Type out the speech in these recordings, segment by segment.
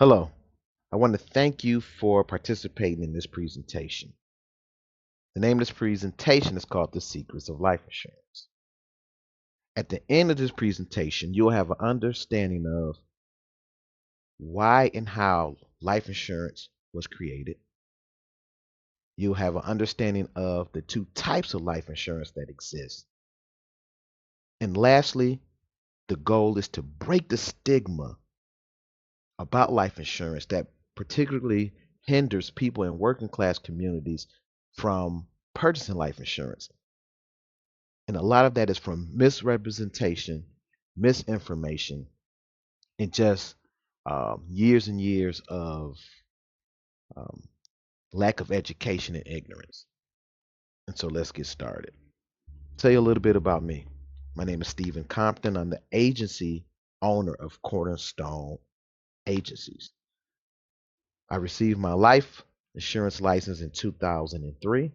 Hello. I want to thank you for participating in this presentation. The name of this presentation is called The Secrets of Life Insurance. At the end of this presentation, you'll have an understanding of why and how life insurance was created. You'll have an understanding of the two types of life insurance that exist. And lastly, the goal is to break the stigma about life insurance that particularly hinders people in working class communities from purchasing life insurance. And a lot of that is from misrepresentation, misinformation, and just years and years of um, lack of education and ignorance. And so let's get started. Tell you a little bit about me. My name is Steven Compton. I'm the agency owner of Kornerstone Agencies. I received my life insurance license in 2003.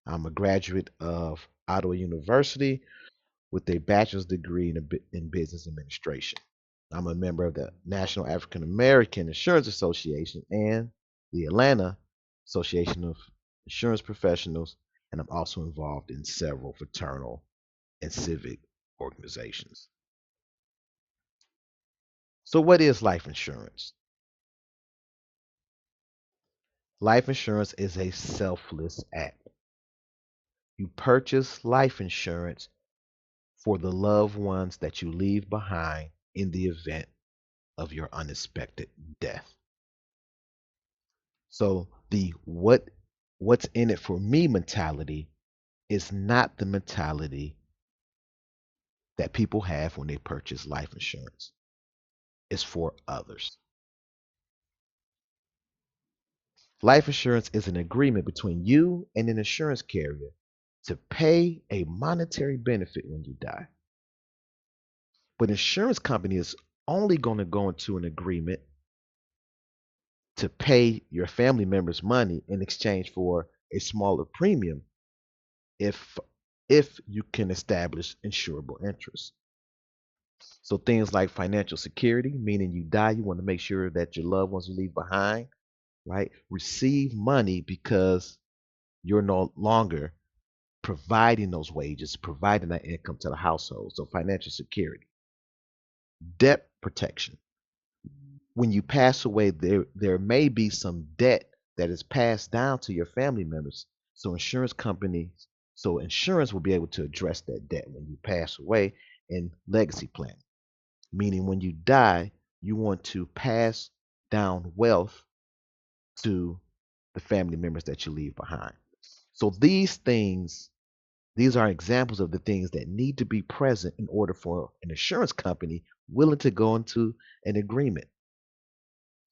I'm a graduate of Ottawa University with a bachelor's degree in business administration. I'm a member of the National African American Insurance Association and the Atlanta Association of Insurance Professionals, and I'm also involved in several fraternal and civic organizations. So, what is life insurance? Life insurance is a selfless act. You purchase life insurance for the loved ones that you leave behind in the event of your unexpected death. So the what's in it for me mentality is not the mentality that people have when they purchase life insurance. It's for others. Life insurance is an agreement between you and an insurance carrier to pay a monetary benefit when you die. But insurance company is only going to go into an agreement to pay your family members money in exchange for a smaller premium if if you can establish insurable interest. So things like financial security, meaning you die, you want to make sure that your loved ones you leave behind, right, receive money because you're no longer providing those wages, providing that income to the household. So financial security, debt protection. When you pass away, there may be some debt that is passed down to your family members. So insurance will be able to address that debt when you pass away. And legacy planning, meaning when you die, you want to pass down wealth to the family members that you leave behind. So these are examples of the things that need to be present in order for an insurance company willing to go into an agreement,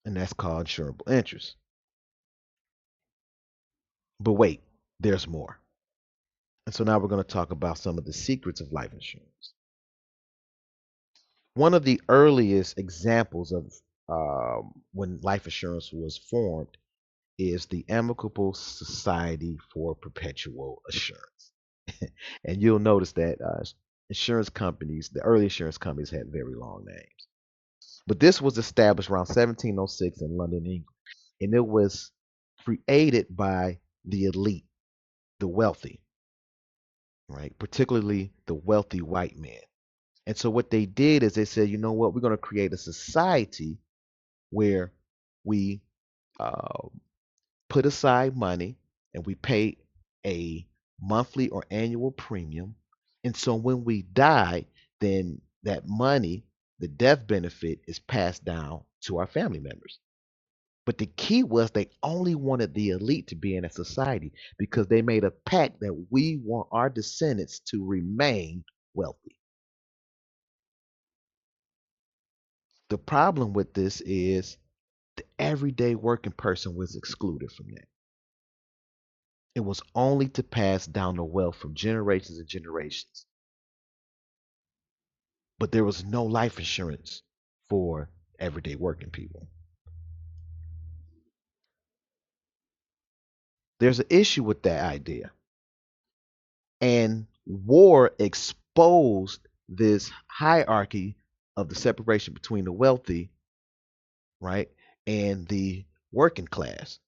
and that's called insurable interest. But wait, there's more. And so now we're going to talk about some of the secrets of life insurance. One of the earliest examples of when life insurance was formed is the Amicable Society for Perpetual Assurance. And you'll notice that insurance companies, the early insurance companies, had very long names. But this was established around 1706 in London, England, and it was created by the elite, the wealthy, right? Particularly the wealthy white men. And so what they did is they said, you know what, we're going to create a society where we uh, put aside money and we pay a monthly or annual premium. And so when we die, then that money, the death benefit, is passed down to our family members. But the key was they only wanted the elite to be in a society because they made a pact that we want our descendants to remain wealthy. The problem with this is the everyday working person was excluded from that. It was only to pass down the wealth from generations and generations. But there was no life insurance for everyday working people. There's an issue with that idea. And war exposed this hierarchy of the separation between the wealthy right? And the working class.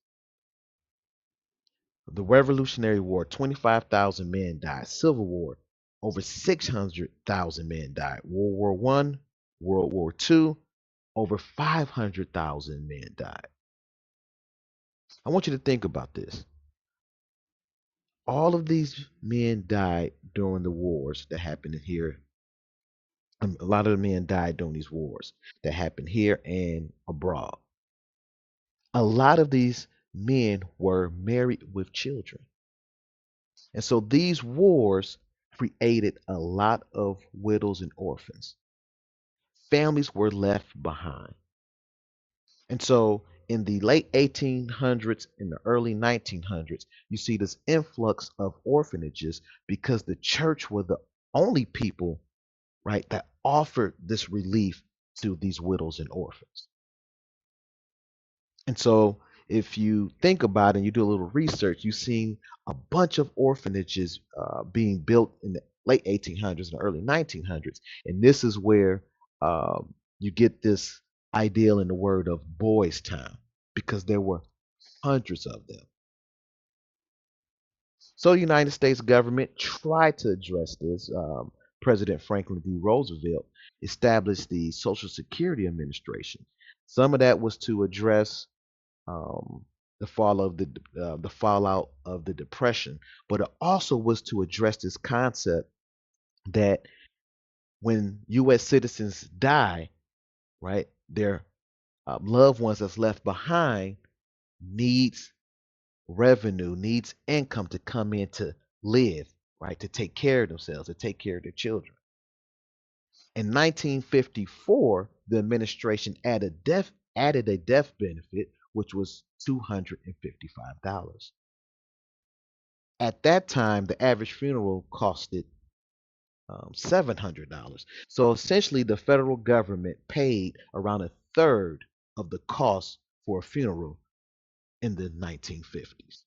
The Revolutionary War, 25,000 men died. Civil War, over 600,000 men died. World War One, World War Two, over 500,000 men died. I want you to think about this. All of these men died during the wars that happened here. A lot of the men died during these wars that happened here and abroad. A lot of these men were married with children. And so these wars created a lot of widows and orphans. Families were left behind. And so in the late 1800s and the early 1900s, you see this influx of orphanages because the church were the only people, right, that offered this relief to these widows and orphans. And so if you think about it and you do a little research, you see a bunch of orphanages being built in the late 1800s and early 1900s. And this is where you get this ideal in the word of boys' town because there were hundreds of them. So the United States government tried to address this. President Franklin D. Roosevelt established the Social Security Administration. Some of that was to address um, the fallout of the depression, but it also was to address this concept that when U.S. citizens die, right, their loved ones that's left behind needs revenue, needs income to come in to live, right, to take care of themselves, to take care of their children. In 1954, the administration added a death benefit, which was $255. At that time, the average funeral costed $700. So essentially, the federal government paid around a third of the cost for a funeral in the 1950s.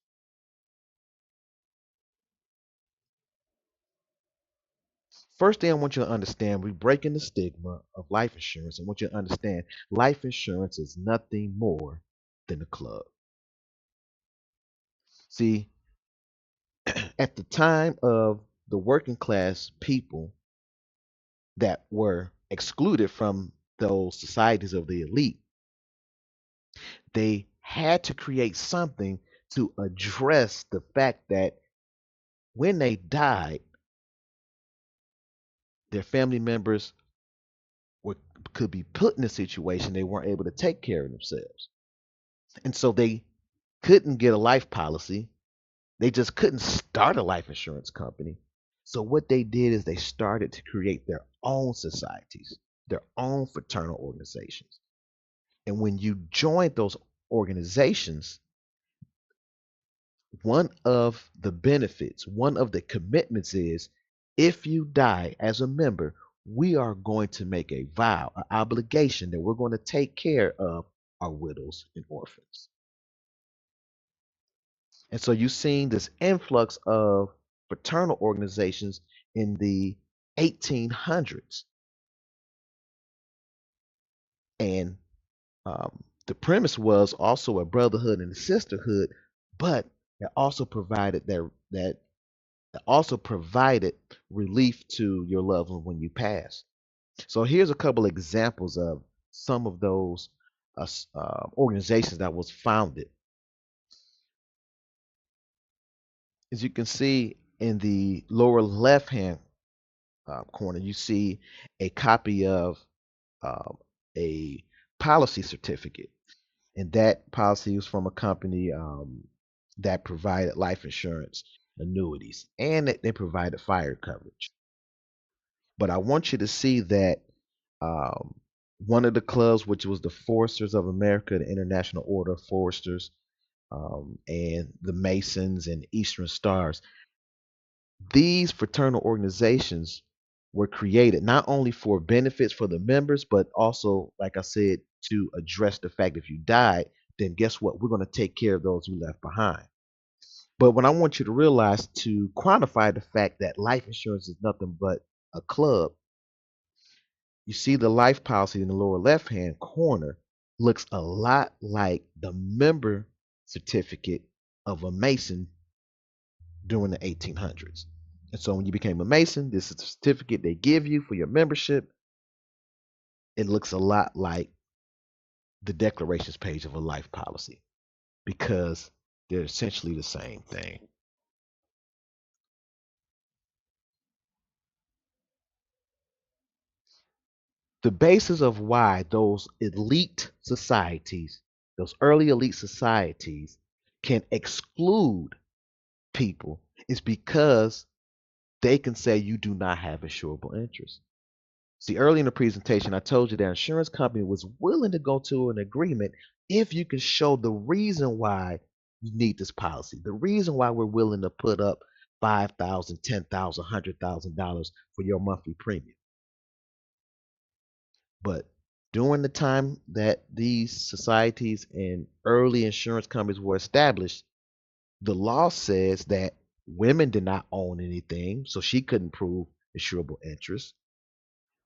First thing I want you to understand, we're breaking the stigma of life insurance. I want you to understand life insurance is nothing more than a club. See, at the time of the working class people that were excluded from those societies of the elite, they had to create something to address the fact that when they died, their family members were, could be put in a situation they weren't able to take care of themselves. And so they couldn't get a life policy. They just couldn't start a life insurance company. So what they did is they started to create their own societies, their own fraternal organizations. And when you join those organizations, one of the benefits, one of the commitments is if you die as a member, we are going to make a vow, an obligation that we're going to take care of our widows and orphans. And so you've seen this influx of fraternal organizations in the 1800s. And the premise was also a brotherhood and a sisterhood, but it also provided that it also provided relief to your loved one when you pass. So here's a couple examples of some of those organizations that was founded. As you can see in the lower left hand corner, you see a copy of uh, a policy certificate. And that policy was from a company that provided life insurance annuities and they provided fire coverage. But I want you to see that um, one of the clubs, which was the Foresters of America, the International Order of Foresters, and the Masons and Eastern Stars, these fraternal organizations were created not only for benefits for the members, but also, like I said, to address the fact if you died, then guess what? We're going to take care of those you left behind. But what I want you to realize to quantify the fact that life insurance is nothing but a club, you see the life policy in the lower left hand corner. looks a lot like the member certificate of a Mason during the 1800s. And so when you became a Mason, this is the certificate they give you for your membership. It looks a lot like the declarations page of a life policy because they're essentially the same thing. The basis of why those elite societies, those early elite societies, can exclude people is because they can say you do not have insurable interest. See, early in the presentation, I told you that insurance company was willing to go to an agreement if you can show the reason why you need this policy, the reason why we're willing to put up $5,000, $10,000, $100,000 for your monthly premium. But during the time that these societies and early insurance companies were established, the law says that women did not own anything, so she couldn't prove insurable interest.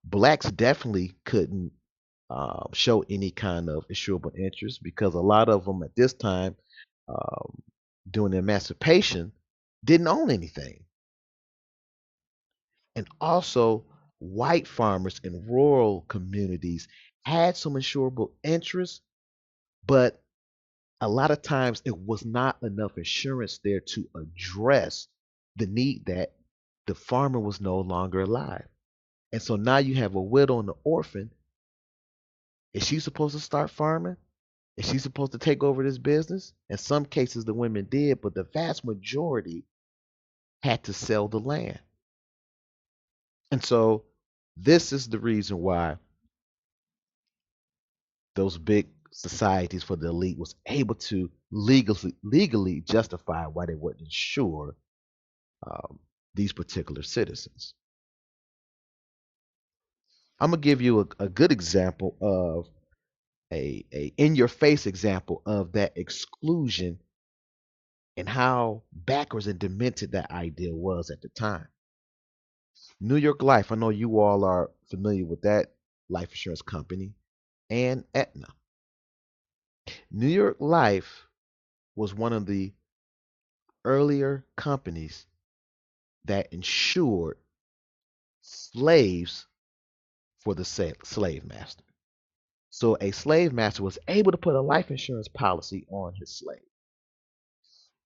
Blacks definitely couldn't show any kind of insurable interest because a lot of them at this time, um, during the emancipation, didn't own anything. And also, white farmers in rural communities had some insurable interest, but a lot of times it was not enough insurance there to address the need that the farmer was no longer alive. And so now you have a widow and an orphan. Is she supposed to start farming? Is she supposed to take over this business? In some cases, the women did, but the vast majority had to sell the land. And so this is the reason why those big societies for the elite was able to legally justify why they wouldn't insure um, these particular citizens. I'm gonna give you a good example of a in your face example of that exclusion and how backwards and demented that idea was at the time. New York Life, I know you all are familiar with that life insurance company, and Aetna. New York Life was one of the earlier companies that insured slaves for the slave master. So a slave master was able to put a life insurance policy on his slave.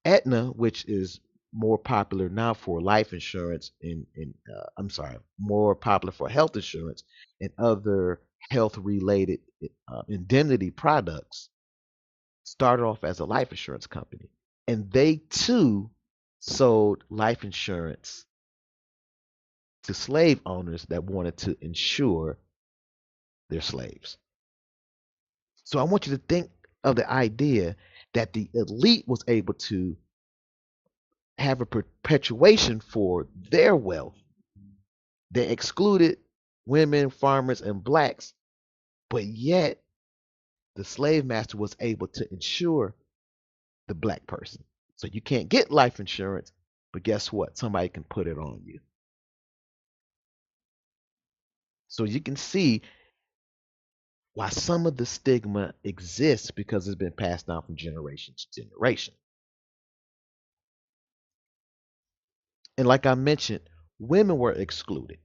Aetna, which is more popular now for life insurance I'm sorry, more popular for health insurance and other health related indemnity products, started off as a life insurance company. And they too sold life insurance to slave owners that wanted to insure their slaves. So I want you to think of the idea that the elite was able to have a perpetuation for their wealth. They excluded women, farmers, and blacks, but yet the slave master was able to insure the black person. So you can't get life insurance, but guess what? Somebody can put it on you. So you can see why some of the stigma exists because it's been passed down from generation to generation. And like I mentioned, women were excluded,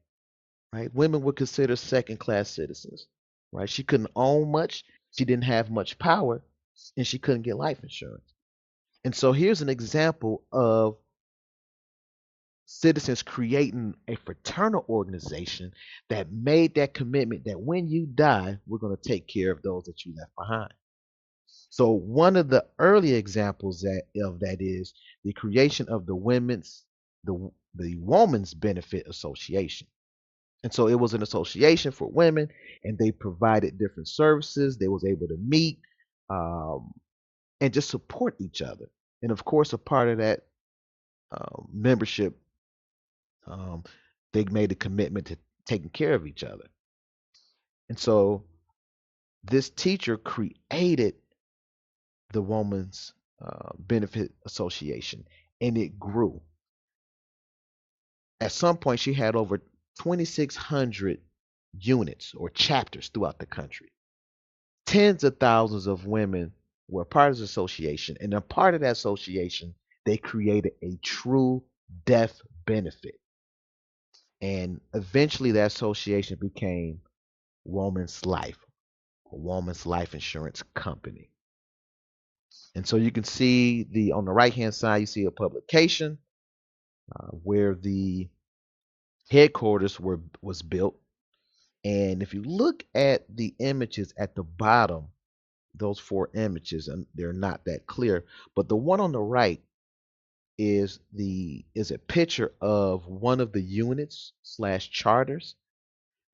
right? Women were considered second class citizens, right? She couldn't own much, she didn't have much power, and she couldn't get life insurance. And so here's an example of citizens creating a fraternal organization that made that commitment that when you die, we're going to take care of those that you left behind. So one of the early examples of that is the creation of the Women's Benefit Association. And so it was an association for women, and they provided different services. They was able to meet um, and just support each other. And of course, a part of that membership, um, they made a commitment to taking care of each other. And so this teacher created the Women's Benefit Association, and it grew. At some point, she had over 2,600 units or chapters throughout the country. tens of thousands of women were part of the association, and a part of that association, they created a true death benefit. And eventually that association became Woman's Life, a woman's life insurance company. And so you can see the on the right hand side, you see a publication where the headquarters was built. And if you look at the images at the bottom, those four images, and they're not that clear, but the one on the right is a picture of one of the units slash charters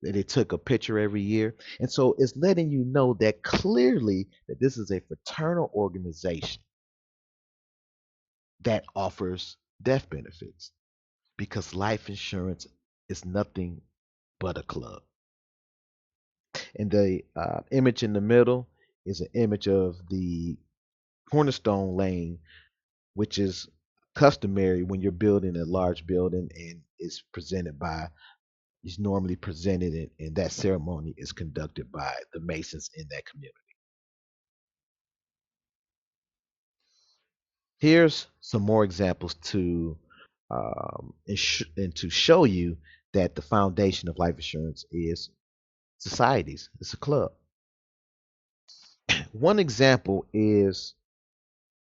that they took a picture every year. And so it's letting you know that clearly that this is a fraternal organization that offers death benefits, because life insurance is nothing but a club. And the image in the middle is an image of the cornerstone lane, which is customary when you're building a large building, and is normally presented, and that ceremony is conducted by the Masons in that community. Here's some more examples and to show you that the foundation of life insurance is societies. It's a club. One example is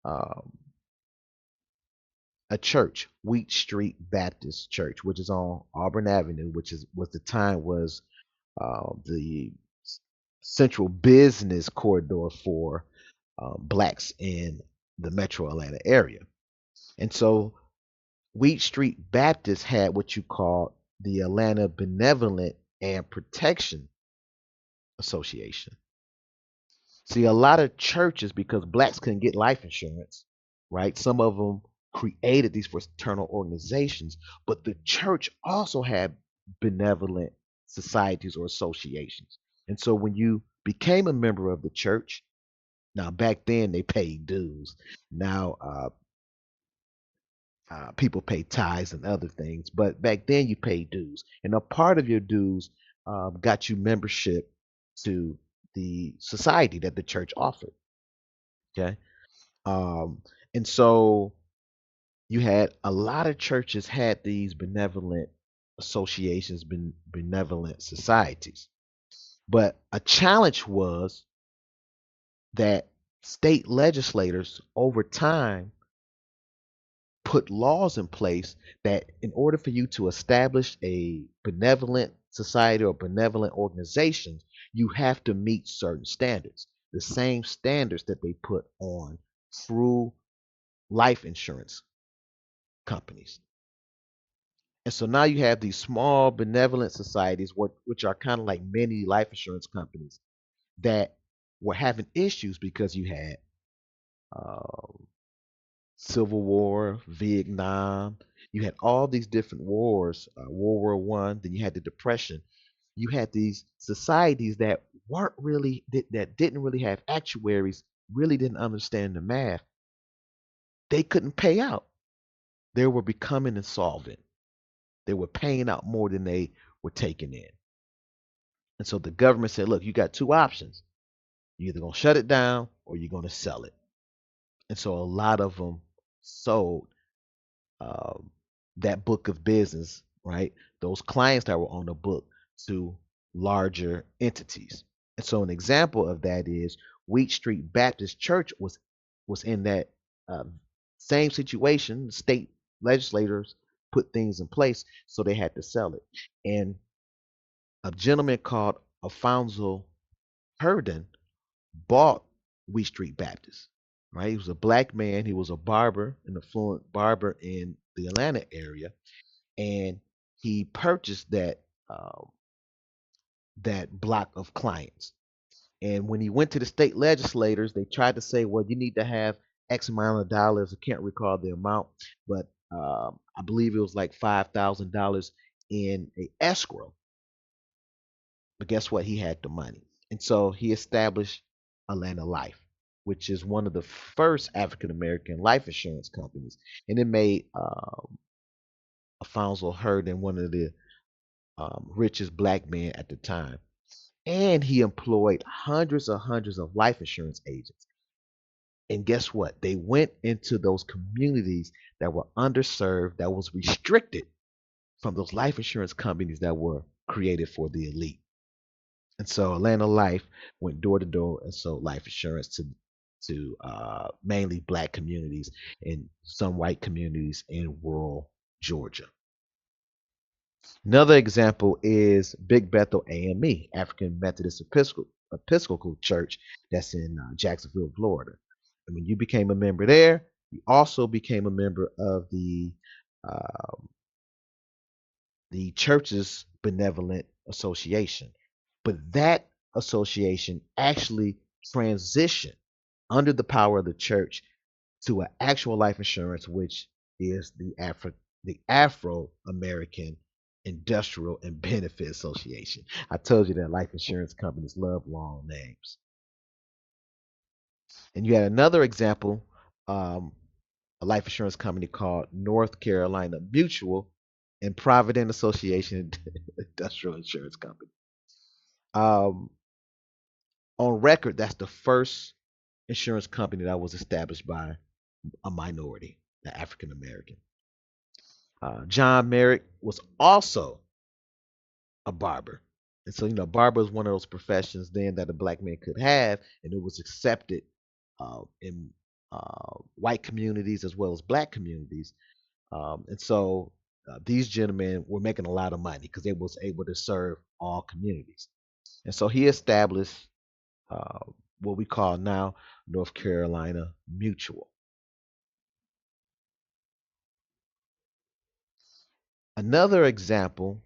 um, a church, Wheat Street Baptist Church, which is on Auburn Avenue, which is what the time was the central business corridor for blacks in the metro Atlanta area. And so Wheat Street Baptist had what you call the Atlanta Benevolent and Protection Association. See, a lot of churches, because blacks couldn't get life insurance, right? Some of them created these fraternal organizations, but the church also had benevolent societies or associations. And so when you became a member of the church, now back then they paid dues. Now people pay tithes and other things, but back then you paid dues, and a part of your dues got you membership to the society that the church offered. Okay, um, and so you had a lot of churches had these benevolent associations, benevolent societies, but a challenge was that state legislators over time put laws in place that in order for you to establish a benevolent society or benevolent organization, you have to meet certain standards, the same standards that they put on through life insurance companies. And so now you have these small benevolent societies, which are kind of like many life insurance companies, that were having issues because you had um, Civil War, Vietnam. You had all these different wars, World War I. Then you had the Depression. You had these societies that weren't really that didn't really have actuaries, really didn't understand the math. They couldn't pay out. They were becoming insolvent. They were paying out more than they were taking in. And so the government said, "Look, you got two options. You're either gonna shut it down or you're gonna sell it." And so a lot of them sold um, that book of business, right? Those clients that were on the book to larger entities. And so an example of that is Wheat Street Baptist Church was in that uh, same situation. The state legislators put things in place, so they had to sell it. And a gentleman called Alfonso Herndon bought Wheat Street Baptist. Right, he was a black man. He was a barber, an affluent barber in the Atlanta area, and he purchased that block of clients. And when he went to the state legislators, they tried to say, "Well, you need to have X amount of dollars." I can't recall the amount, but I believe it was like $5,000 in a escrow. But guess what? He had the money, and so he established Atlanta Life, which is one of the first African American life insurance companies, and it made Alfonso Herndon one of the richest black men at the time. and he employed hundreds of life insurance agents. And guess what? They went into those communities that were underserved, that was restricted from those life insurance companies that were created for the elite. And so Atlanta Life went door to door and sold life insurance to mainly black communities and some white communities in rural Georgia. Another example is Big Bethel AME, African Methodist Episcopal Church, that's in Jacksonville, Florida. And when you became a member there, you also became a member of uh, the church's benevolent association. But that association actually transitioned under the power of the church to an actual life insurance, which is the Afro American Industrial and Benefit Association. I told you that life insurance companies love long names. And you had another example, um, a life insurance company called North Carolina Mutual and Provident Association Industrial Insurance Company. Um, on record, that's the first insurance company that was established by a minority, the African American. John Merrick was also a barber. And so, barber is one of those professions then that a black man could have, and it was accepted in white communities as well as black communities. And so these gentlemen were making a lot of money because they was able to serve all communities. And so he established uh, what we call now North Carolina Mutual. Another example,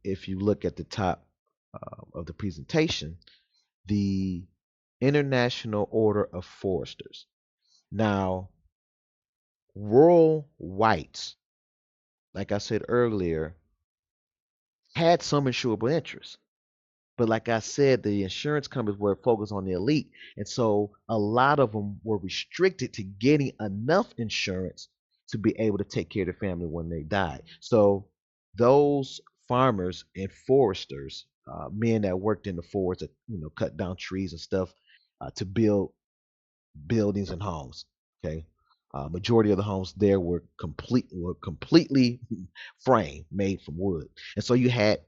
if you look at the top of the presentation, the International Order of Foresters. Now, rural whites, like I said earlier, had some insurable interests. But like I said, the insurance companies were focused on the elite. And so a lot of them were restricted to getting enough insurance to be able to take care of their family when they died. So those farmers and foresters, men that worked in the forest, that cut down trees and stuff to build buildings and homes. Okay, majority of the homes there were completely frame made from wood, and so you had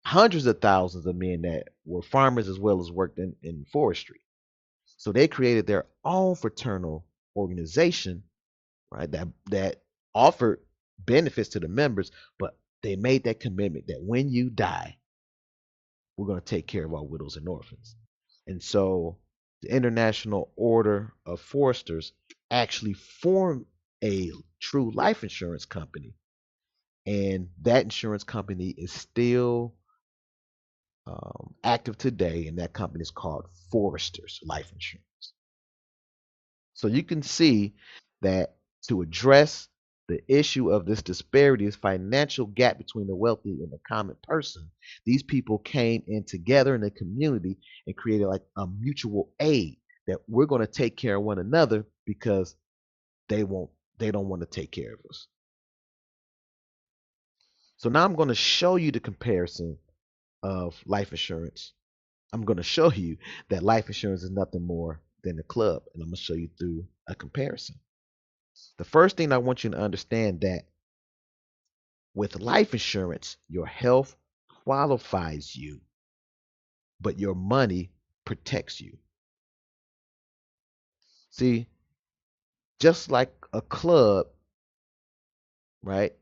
hundreds of thousands of men that were farmers as well as worked in forestry. So they created their own fraternal organization, right? That offered benefits to the members, but they made that commitment that when you die, we're going to take care of our widows and orphans. And so the International Order of Foresters actually formed a true life insurance company. And that insurance company is still active today, and that company is called Foresters Life Insurance. So you can see that to address the issue of this disparity, this financial gap between the wealthy and the common person, these people came in together in a community and created like a mutual aid that we're going to take care of one another because they won't they don't want to take care of us. So now I'm going to show you the comparison of life insurance. I'm going to show you that life insurance is nothing more than a club, and I'm going to show you through a comparison. The first thing I want you to understand that with life insurance, your health qualifies you, but your money protects you. See, just like a club, right?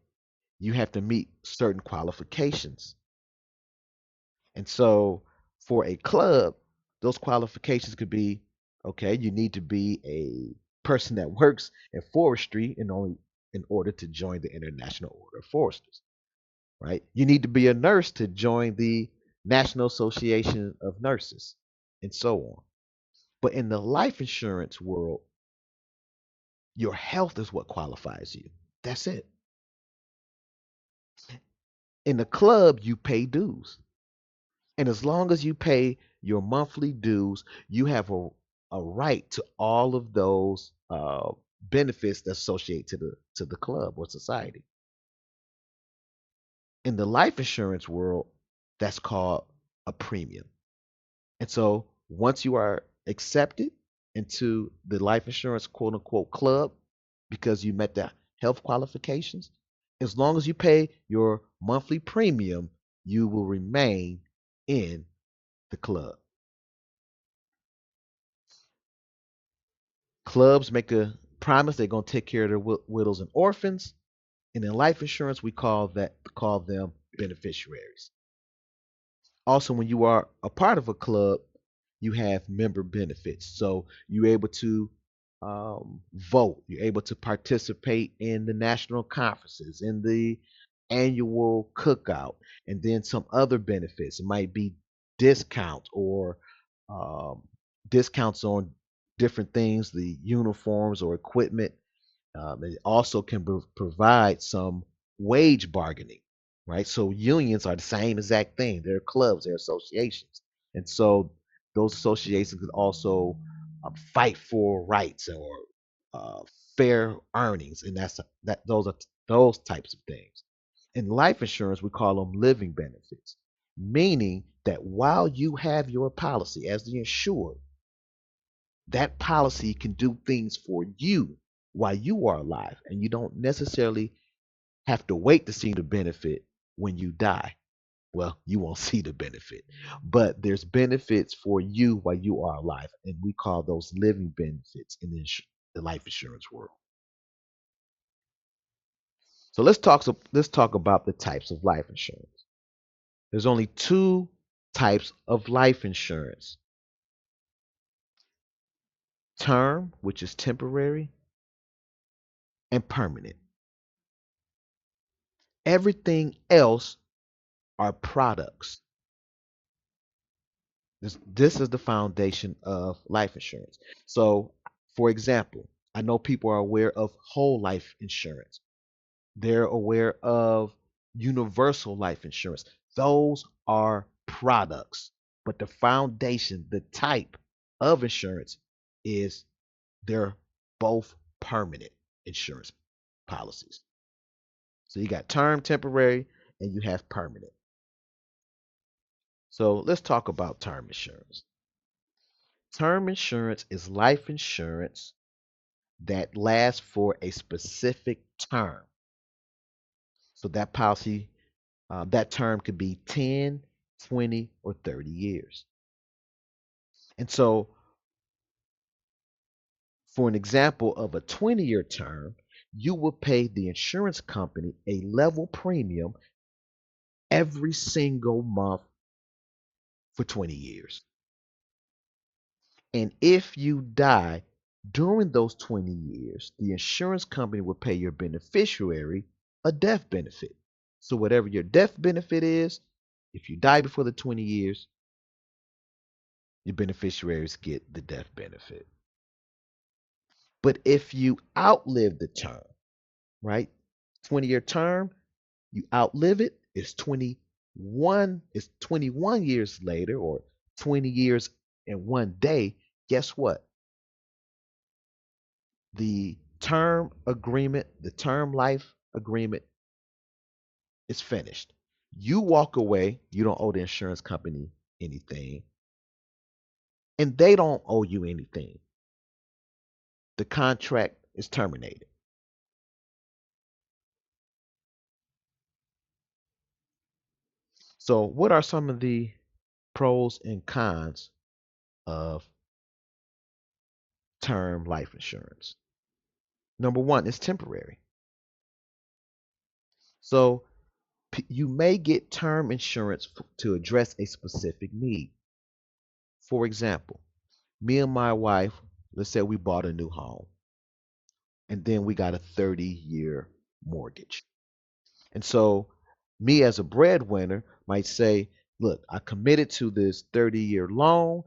You have to meet certain qualifications. And so for a club, those qualifications could be okay, you need to be a person that works in forestry in order to join the International Order of Foresters, right? You need to be a nurse to join the National Association of Nurses, and so on. But in the life insurance world, your health is what qualifies you. That's it. In the club, you pay dues. And as long as you pay your monthly dues, you have a right to all of those benefits that associate to the club or society. In the life insurance world, that's called a premium. And so once you are accepted into the life insurance quote unquote club because you met the health qualifications, as long as you pay your monthly premium, you will remain in the club. Clubs make a promise they're going to take care of their widows and orphans, and in life insurance we call them beneficiaries. Also, when you are a part of a club, you have member benefits. So you're able to vote, you're able to participate in the national conferences, in the annual cookout, and then some other benefits. It might be discount or um, discounts on different things, the uniforms or equipment. It also can provide some wage bargaining, right? So unions are the same exact thing. They're clubs, they're associations, and so those associations could also fight for rights or uh, fair earnings, and those types of things. In life insurance, we call them living benefits, meaning that while you have your policy as the insured, that policy can do things for you while you are alive, and you don't necessarily have to wait to see the benefit when you die. Well, you won't see the benefit, but there's benefits for you while you are alive, and we call those living benefits in the life insurance world. So let's talk about the types of life insurance. There's only two types of life insurance: term, which is temporary, and permanent. Everything else are products. This is the foundation of life insurance. So, for example, I know people are aware of whole life insurance. They're aware of universal life insurance. Those are products. But the foundation, the type of insurance is they're both permanent insurance policies. So you got term, temporary, and you have permanent. So let's talk about term insurance. Term insurance is life insurance that lasts for a specific term. So that policy, that term could be 10, 20, or 30 years. And so, for an example of a 20-year term, you will pay the insurance company a level premium every single month for 20 years. And if you die during those 20 years, the insurance company will pay your beneficiary a death benefit. So, whatever your death benefit is, if you die before the 20 years, your beneficiaries get the death benefit. But if you outlive the term, right? 20-year term, you outlive it, it's 21 years later or 20 years and 1 day. Guess what? The term life agreement is finished. You walk away, you don't owe the insurance company anything, and they don't owe you anything. The contract is terminated. So, what are some of the pros and cons of term life insurance? Number one, it's temporary. So, you may get term insurance to address a specific need. For example, me and my wife, let's say we bought a new home and then we got a 30-year mortgage. And so, me as a breadwinner might say, look, I committed to this 30-year loan.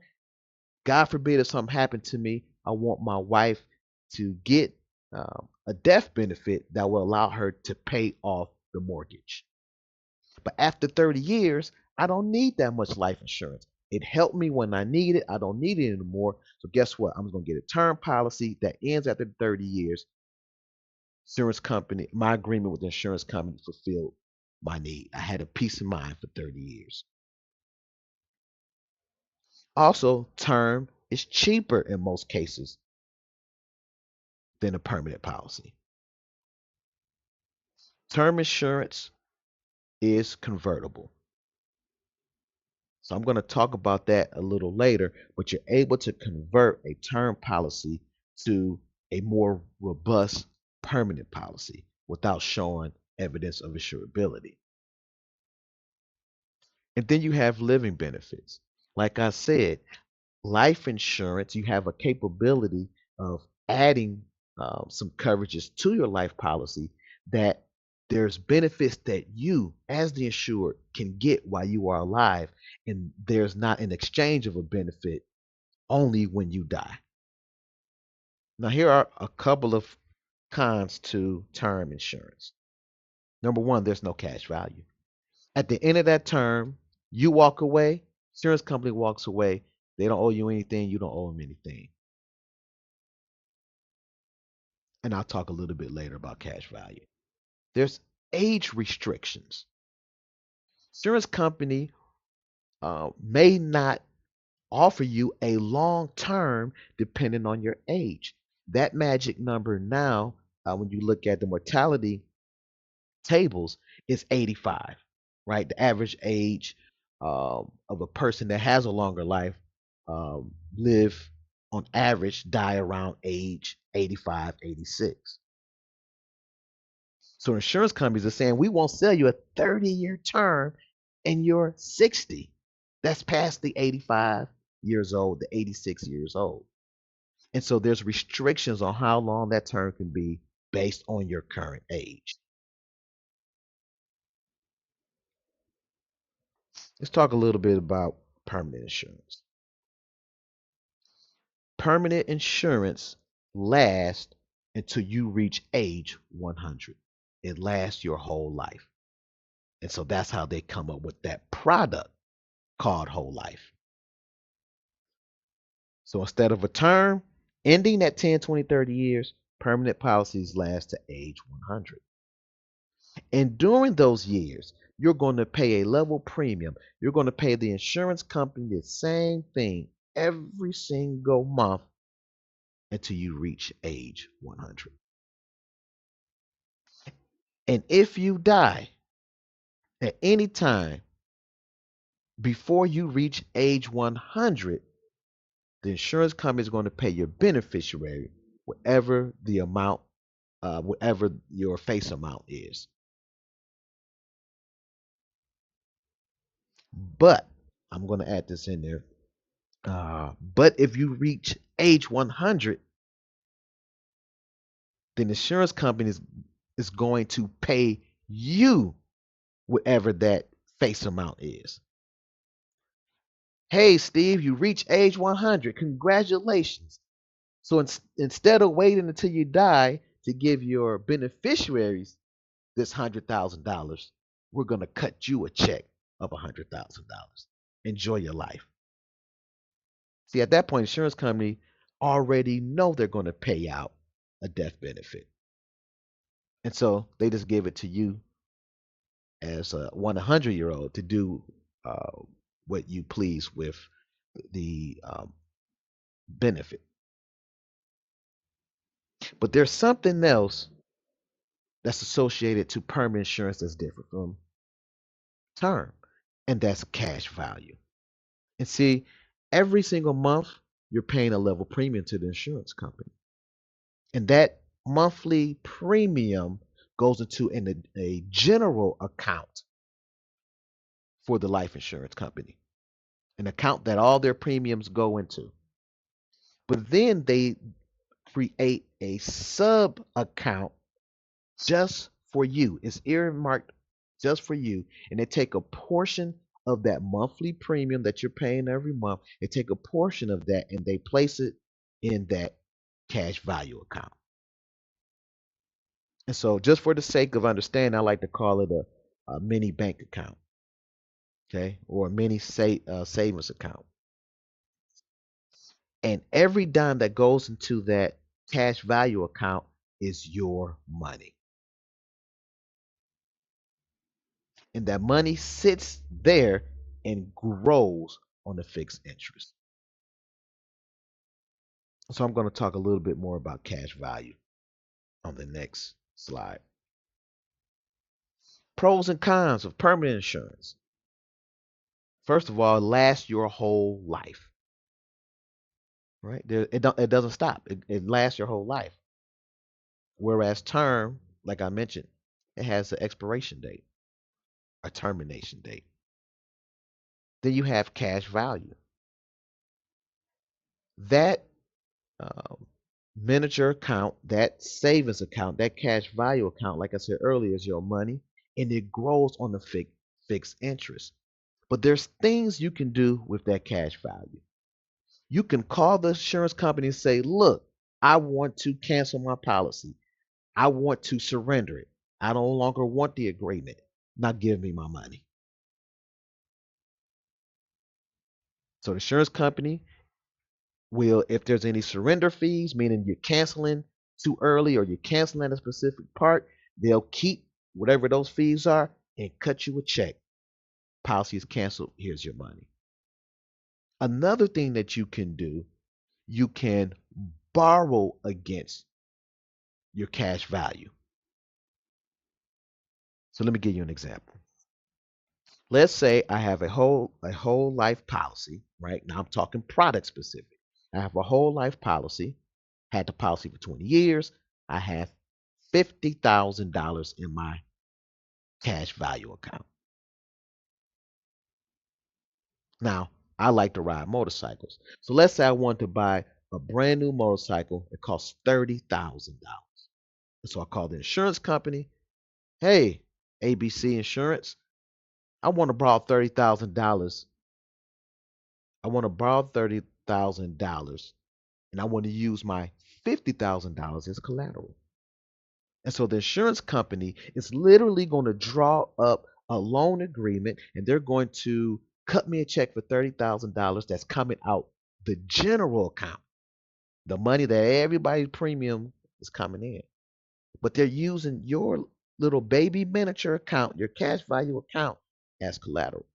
God forbid if something happened to me, I want my wife to get a death benefit that will allow her to pay off the mortgage. But after 30 years, I don't need that much life insurance. It helped me when I need it. I don't need it anymore. So guess what? I'm going to get a term policy that ends after 30 years. Insurance company, my agreement with the insurance company fulfilled my need. I had a peace of mind for 30 years. Also, term is cheaper in most cases than a permanent policy. Term insurance is convertible. So I'm going to talk about that a little later, but you're able to convert a term policy to a more robust permanent policy without showing evidence of insurability. And then you have living benefits. Like I said, life insurance, you have a capability of adding some coverages to your life policy that there's benefits that you, as the insured, can get while you are alive, and there's not an exchange of a benefit only when you die. Now, here are a couple of cons to term insurance. Number one, there's no cash value. At the end of that term, you walk away, insurance company walks away, they don't owe you anything, you don't owe them anything. And I'll talk a little bit later about cash value. There's age restrictions. Insurance company may not offer you a long term depending on your age. That magic number now, when you look at the mortality tables, is 85, right? The average age of a person that has a longer life live on average die around age 85, 86. So insurance companies are saying we won't sell you a 30-year term and you're 60. That's past the 85 years old, the 86 years old. And so there's restrictions on how long that term can be based on your current age. Let's talk a little bit about permanent insurance. Permanent insurance lasts until you reach age 100. It lasts your whole life. And so that's how they come up with that product called whole life. So instead of a term ending at 10, 20, 30 years, permanent policies last to age 100. And during those years, you're going to pay a level premium. You're going to pay the insurance company the same thing every single month until you reach age 100. And if you die at any time before you reach age 100, the insurance company is going to pay your beneficiary whatever the amount, whatever your face amount is. But I'm going to add this in there. But if you reach age 100, then the insurance company is going to pay you whatever that face amount is. Hey, Steve, you reach age 100. Congratulations. So instead of waiting until you die to give your beneficiaries this $100,000, we're going to cut you a check of $100,000. Enjoy your life. See, at that point, insurance company already know they're going to pay out a death benefit. And so they just give it to you as a 100-year-old to do uh, what you please with the benefit. But there's something else that's associated to permanent insurance that's different from term, and that's cash value. And see, every single month, you're paying a level premium to the insurance company. And that monthly premium goes into a general account for the life insurance company, an account that all their premiums go into. But then they create a sub account just for you. It's earmarked just for you. And they take a portion of that monthly premium that you're paying every month. They take a portion of that and they place it in that cash value account. And so, just for the sake of understanding, I like to call it a mini bank account, okay, or a mini savings account. And every dime that goes into that cash value account is your money. And that money sits there and grows on the fixed interest. So I'm going to talk a little bit more about cash value on the next slide. Pros and cons of permanent insurance. First of all, it lasts your whole life, right? It doesn't stop. It lasts your whole life. Whereas term, like I mentioned, it has an expiration date, a termination date. Then you have cash value. That um, manager account, that savings account, that cash value account, like I said earlier, is your money, and it grows on the fixed interest. But there's things you can do with that cash value. You can call the insurance company and say, look, I want to cancel my policy. I want to surrender it. I no longer want the agreement. Now give me my money. So the insurance company will, if there's any surrender fees, meaning you're canceling too early or you're canceling at a specific part, they'll keep whatever those fees are and cut you a check. Policy is canceled. Here's your money. Another thing that you can do, you can borrow against your cash value. So let me give you an example. Let's say I have a whole life policy, right? Now I'm talking product specific. I have a whole life policy, had the policy for 20 years. I have $50,000 in my cash value account. Now, I like to ride motorcycles. So let's say I want to buy a brand new motorcycle. It costs $30,000. So I call the insurance company. Hey, ABC Insurance, I want to borrow $30,000. I want to borrow $30,000 and I want to use my $50,000 as collateral. And so the insurance company is literally going to draw up a loan agreement and they're going to cut me a check for $30,000 that's coming out the general account, the money that everybody's premium is coming in. But they're using your little baby miniature account, your cash value account, as collateral.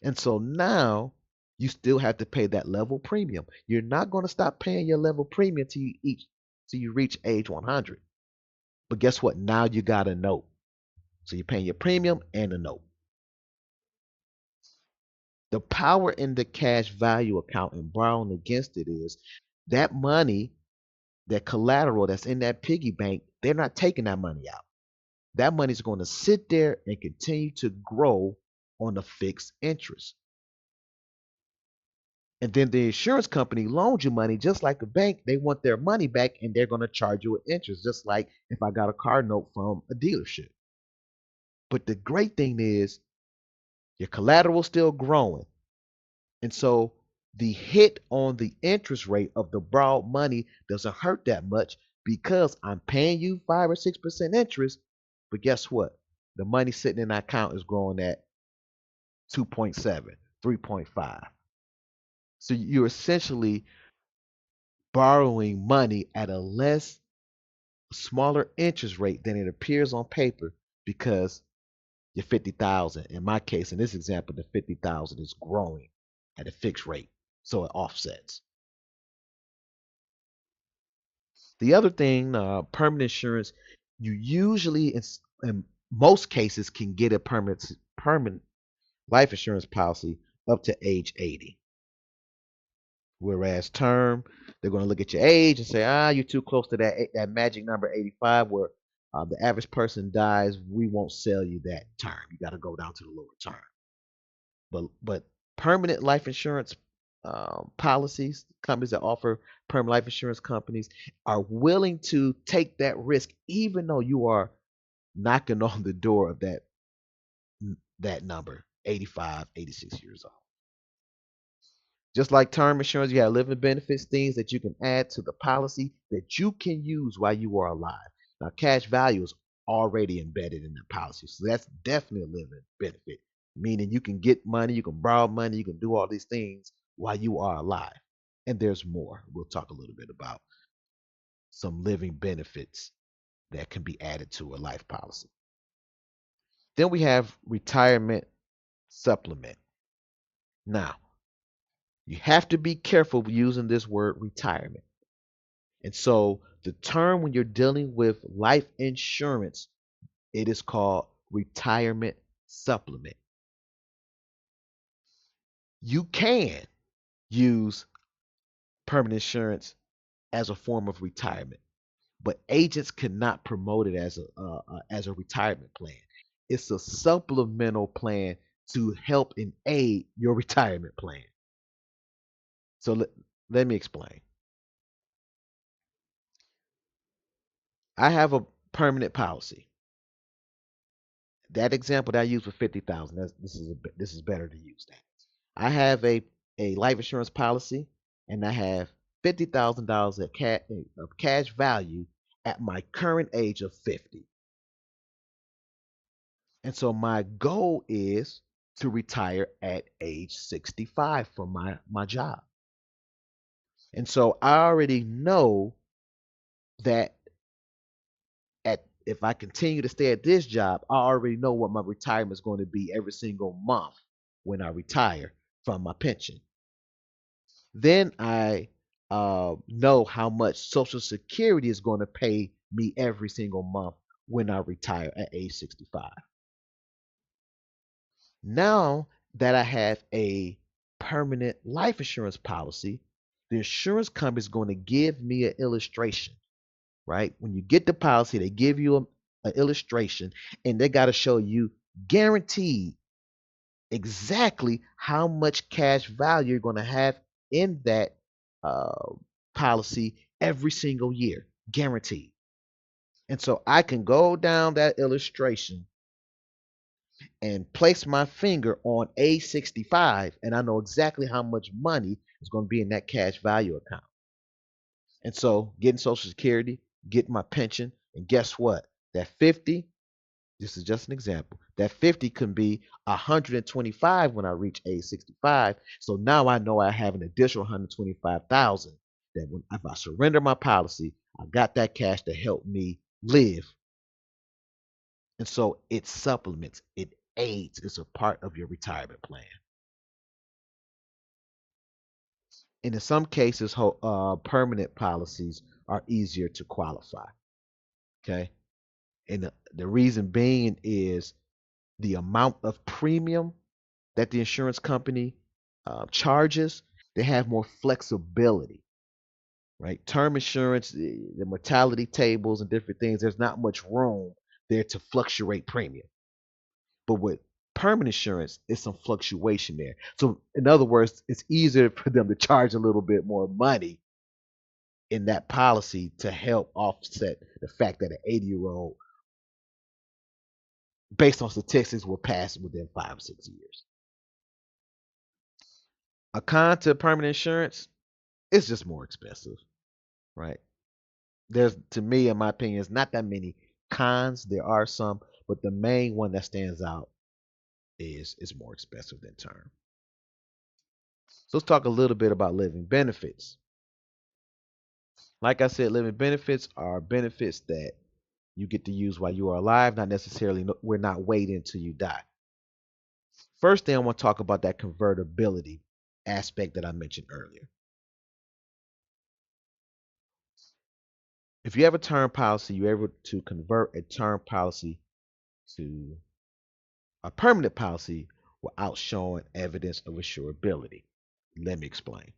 And so now you still have to pay that level premium. You're not going to stop paying your level premium till you reach age 100. But guess what? Now you got a note. So you're paying your premium and a note. The power in the cash value account and borrowing against it is that money, that collateral that's in that piggy bank, they're not taking that money out. That money is going to sit there and continue to grow on the fixed interest. And then the insurance company loans you money just like the bank. They want their money back and they're going to charge you an interest, just like if I got a car note from a dealership. But the great thing is your collateral still growing. And so the hit on the interest rate of the borrowed money doesn't hurt that much because I'm paying you 5 or 6% interest. But guess what? The money sitting in that account is growing at 2.7, 3.5. So you're essentially borrowing money at a less smaller interest rate than it appears on paper because your 50,000, in my case, in this example, the 50,000 is growing at a fixed rate. So it offsets. The other thing, permanent insurance, you usually, in most cases, can get a permanent life insurance policy up to age 80. Whereas term, they're going to look at your age and say, you're too close to that magic number 85, where the average person dies. We won't sell you that term. You got to go down to the lower term. But permanent life insurance policies, companies that offer permanent life insurance companies are willing to take that risk, even though you are knocking on the door of that number, 85, 86 years old. Just like term insurance, you have living benefits, things that you can add to the policy that you can use while you are alive. Now, cash value is already embedded in the policy, so that's definitely a living benefit, meaning you can get money, you can borrow money, you can do all these things while you are alive. And there's more. We'll talk a little bit about some living benefits that can be added to a life policy. Then we have retirement supplement. Now, You have to be careful using this word retirement. And so the term when you're dealing with life insurance, it is called retirement supplement. You can use permanent insurance as a form of retirement, but agents cannot promote it as a retirement plan. It's a supplemental plan to help and aid your retirement plan. So let me explain. I have a permanent policy. That example that I used for 50,000. This is better to use that. I have a life insurance policy, and I have $50,000 of cash value at my current age of 50. And so my goal is to retire at age 65 from my job. And so I already know that at if I continue to stay at this job, I already know what my retirement is going to be every single month when I retire from my pension. Then I know how much Social Security is going to pay me every single month when I retire at age 65. Now that I have a permanent life insurance policy, the insurance company is going to give me an illustration, right? When you get the policy, they give you an illustration and they got to show you guaranteed exactly how much cash value you're going to have in that uh, policy every single year, guaranteed. And so I can go down that illustration and place my finger on A65, and I know exactly how much money is going to be in that cash value account. And so getting Social Security, getting my pension, and guess what? That 50, this is just an example, that 50 can be 125 when I reach age 65. So now I know I have an additional 125,000 that when if I surrender my policy, I got that cash to help me live. And so it supplements, it aids, it's a part of your retirement plan. And in some cases, permanent policies are easier to qualify. Okay. And the reason being is the amount of premium that the insurance company charges, they have more flexibility, right? Term insurance, the mortality tables and different things, there's not much room there to fluctuate premium. But with permanent insurance, it's some fluctuation there. So, in other words, it's easier for them to charge a little bit more money in that policy to help offset the fact that an 80-year-old, based on statistics, will pass within 5 or 6 years. A con to permanent insurance, it's just more expensive, right? There's, to me, in my opinion, it's not that many cons. There are some, but the main one that stands out is it's more expensive than term. So let's talk a little bit about living benefits. Like I said, living benefits are benefits that you get to use while you are alive, not necessarily, we're not waiting until you die. First thing I want to talk about that convertibility aspect that I mentioned earlier. If you have a term policy, you're able to convert a term policy to a permanent policy without showing evidence of insurability. Let me explain.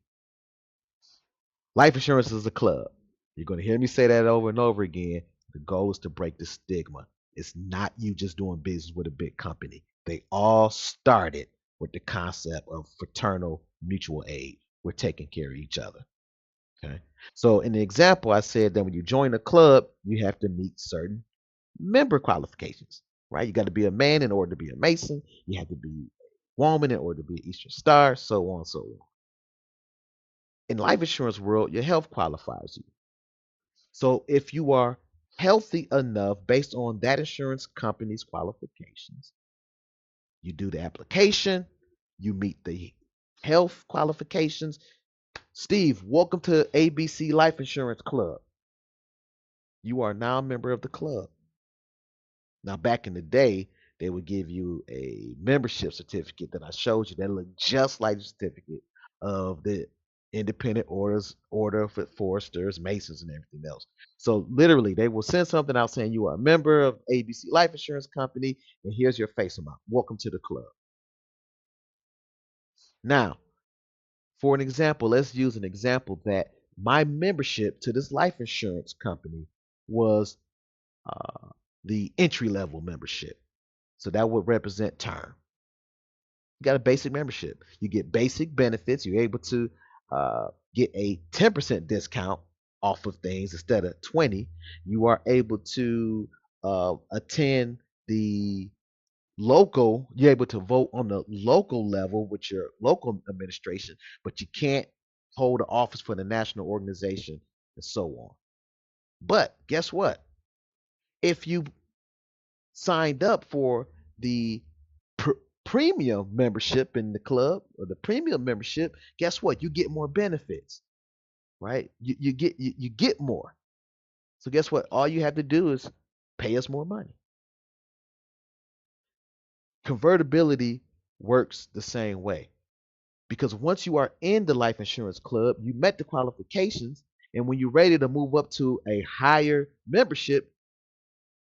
Life insurance is a club. You're going to hear me say that over and over again. The goal is to break the stigma. It's not you just doing business with a big company. They all started with the concept of fraternal mutual aid. We're taking care of each other. Okay. So in the example, I said that when you join a club, you have to meet certain member qualifications, right? You got to be a man in order to be a Mason. You have to be a woman in order to be an Eastern Star, so on and so on. In life insurance world, your health qualifies you. So if you are healthy enough based on that insurance company's qualifications, you do the application, you meet the health qualifications. Steve, welcome to ABC Life Insurance Club. You are now a member of the club. Now, back in the day, they would give you a membership certificate that I showed you that looked just like the certificate of the independent order for foresters, masons, and everything else. So literally, they will send something out saying you are a member of ABC Life Insurance Company, and here's your face amount. Welcome to the club. Now, for an example, let's use an example that my membership to this life insurance company was uh, the entry level membership. So that would represent term. You got a basic membership. You get basic benefits. You're able to get a 10% discount off of things instead of 20. You are able to attend the local. You're able to vote on the local level with your local administration, but you can't hold the office for the national organization and so on. But guess what? If you signed up for the pr- premium membership in the club or the premium membership, guess what? You get more benefits, right? You get more. So guess what? All you have to do is pay us more money. Convertibility works the same way because once you are in the life insurance club, you met the qualifications, and when you're ready to move up to a higher membership,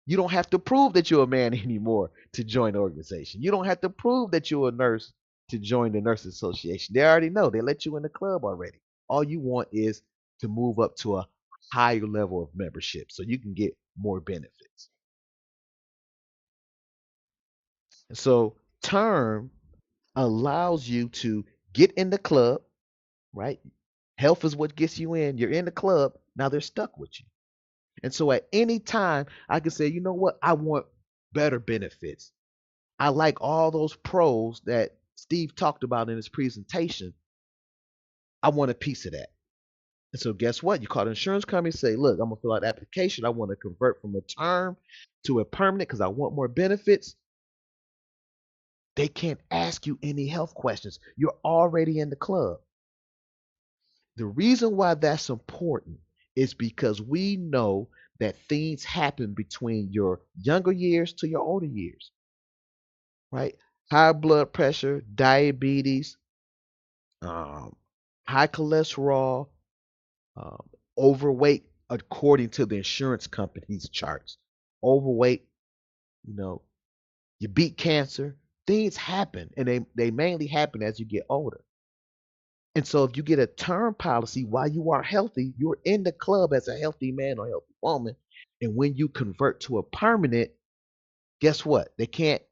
you don't have to prove that you're a man anymore to join the organization. You don't have to prove that you're a nurse to join the Nurses Association. They already know. They let you in the club already. All you want is to move up to a higher level of membership so you can get more benefits. And so term allows you to get in the club, right? Health is what gets you in. You're in the club. Now they're stuck with you. And so at any time, I can say, you know what? I want better benefits. I like all those pros that Steve talked about in his presentation. I want a piece of that. And so guess what? You call the insurance company and say, look, I'm gonna fill out the application. I want to convert from a term to a permanent because I want more benefits. They can't ask you any health questions. You're already in the club. The reason why that's important is because we know that things happen between your younger years to your older years, right? High blood pressure, diabetes, um, high cholesterol, um, overweight, according to the insurance company's charts. Overweight, you know, you beat cancer. Things happen, and they mainly happen as you get older. And so, if you get a term policy while you are healthy, you're in the club as a healthy man or healthy woman. And when you convert to a permanent, guess what? They can't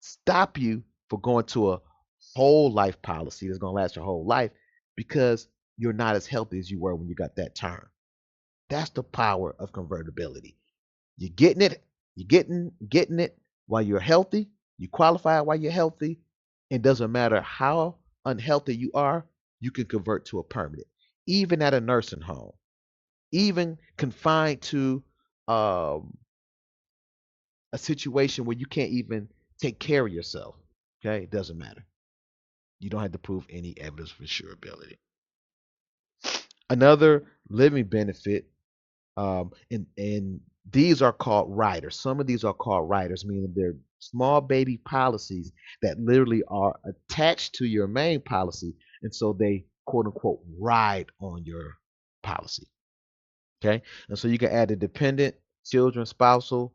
stop you for going to a whole life policy that's going to last your whole life because you're not as healthy as you were when you got that term. That's the power of convertibility. You're getting it, you're getting it while you're healthy. You qualify while you're healthy. It doesn't matter how unhealthy you are, you can convert to a permanent, even at a nursing home, even confined to um, a situation where you can't even take care of yourself. Okay, it doesn't matter. You don't have to prove any evidence for insurability. Another living benefit, and these are called riders. Some of these are called riders, meaning they're small baby policies that literally are attached to your main policy, and so they quote unquote ride on your policy. Okay, and so you can add a dependent, children, spousal,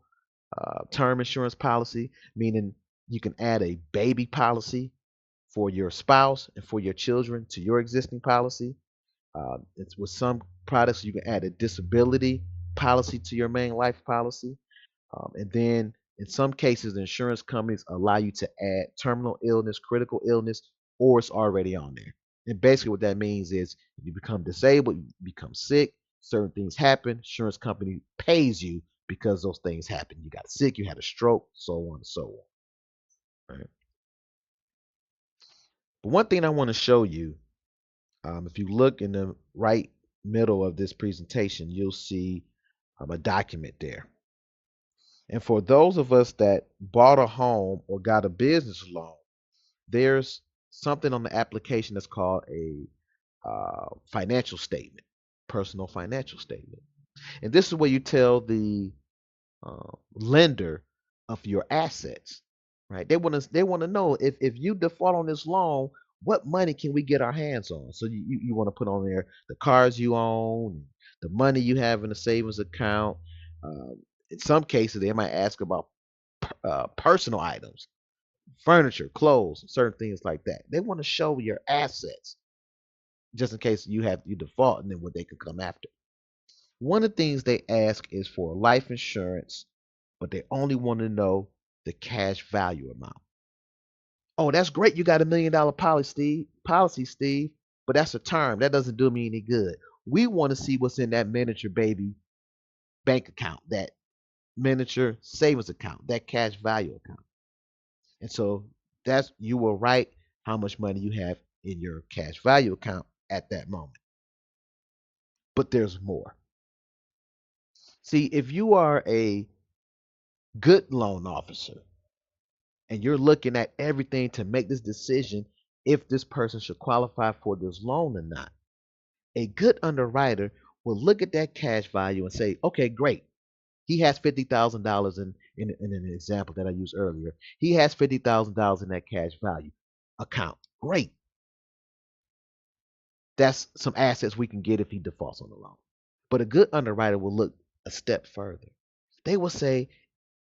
term insurance policy, meaning you can add a baby policy for your spouse and for your children to your existing policy. It's with some products you can add a disability policy to your main life policy, and then in some cases, the insurance companies allow you to add terminal illness, critical illness, or it's already on there. And basically, what that means is if you become disabled, you become sick, certain things happen, insurance company pays you because those things happen. You got sick, you had a stroke, so on and so on. Right? But one thing I want to show you, if you look in the right middle of this presentation, you'll see a document there. And for those of us that bought a home or got a business loan, there's something on the application that's called a financial statement, personal financial statement. And this is where you tell the lender of your assets, right? They want to know if you default on this loan, what money can we get our hands on? So you want to put on there the cars you own, the money you have in a savings account. Um, in some cases, they might ask about personal items, furniture, clothes, certain things like that. They want to show your assets just in case you default and then what they could come after. One of the things they ask is for life insurance, but they only want to know the cash value amount. Oh, that's great. You got $1 million policy, Steve, but that's a term. That doesn't do me any good. We want to see what's in that miniature baby bank account, that miniature savings account, that cash value account. And so that's you will write how much money you have in your cash value account at that moment. But there's more. See, if you are a good loan officer and you're looking at everything to make this decision if this person should qualify for this loan or not, a good underwriter will look at that cash value and say, okay, great. He has $50,000 in an example that I used earlier. He has $50,000 in that cash value account. Great. That's some assets we can get if he defaults on the loan. But a good underwriter will look a step further. They will say,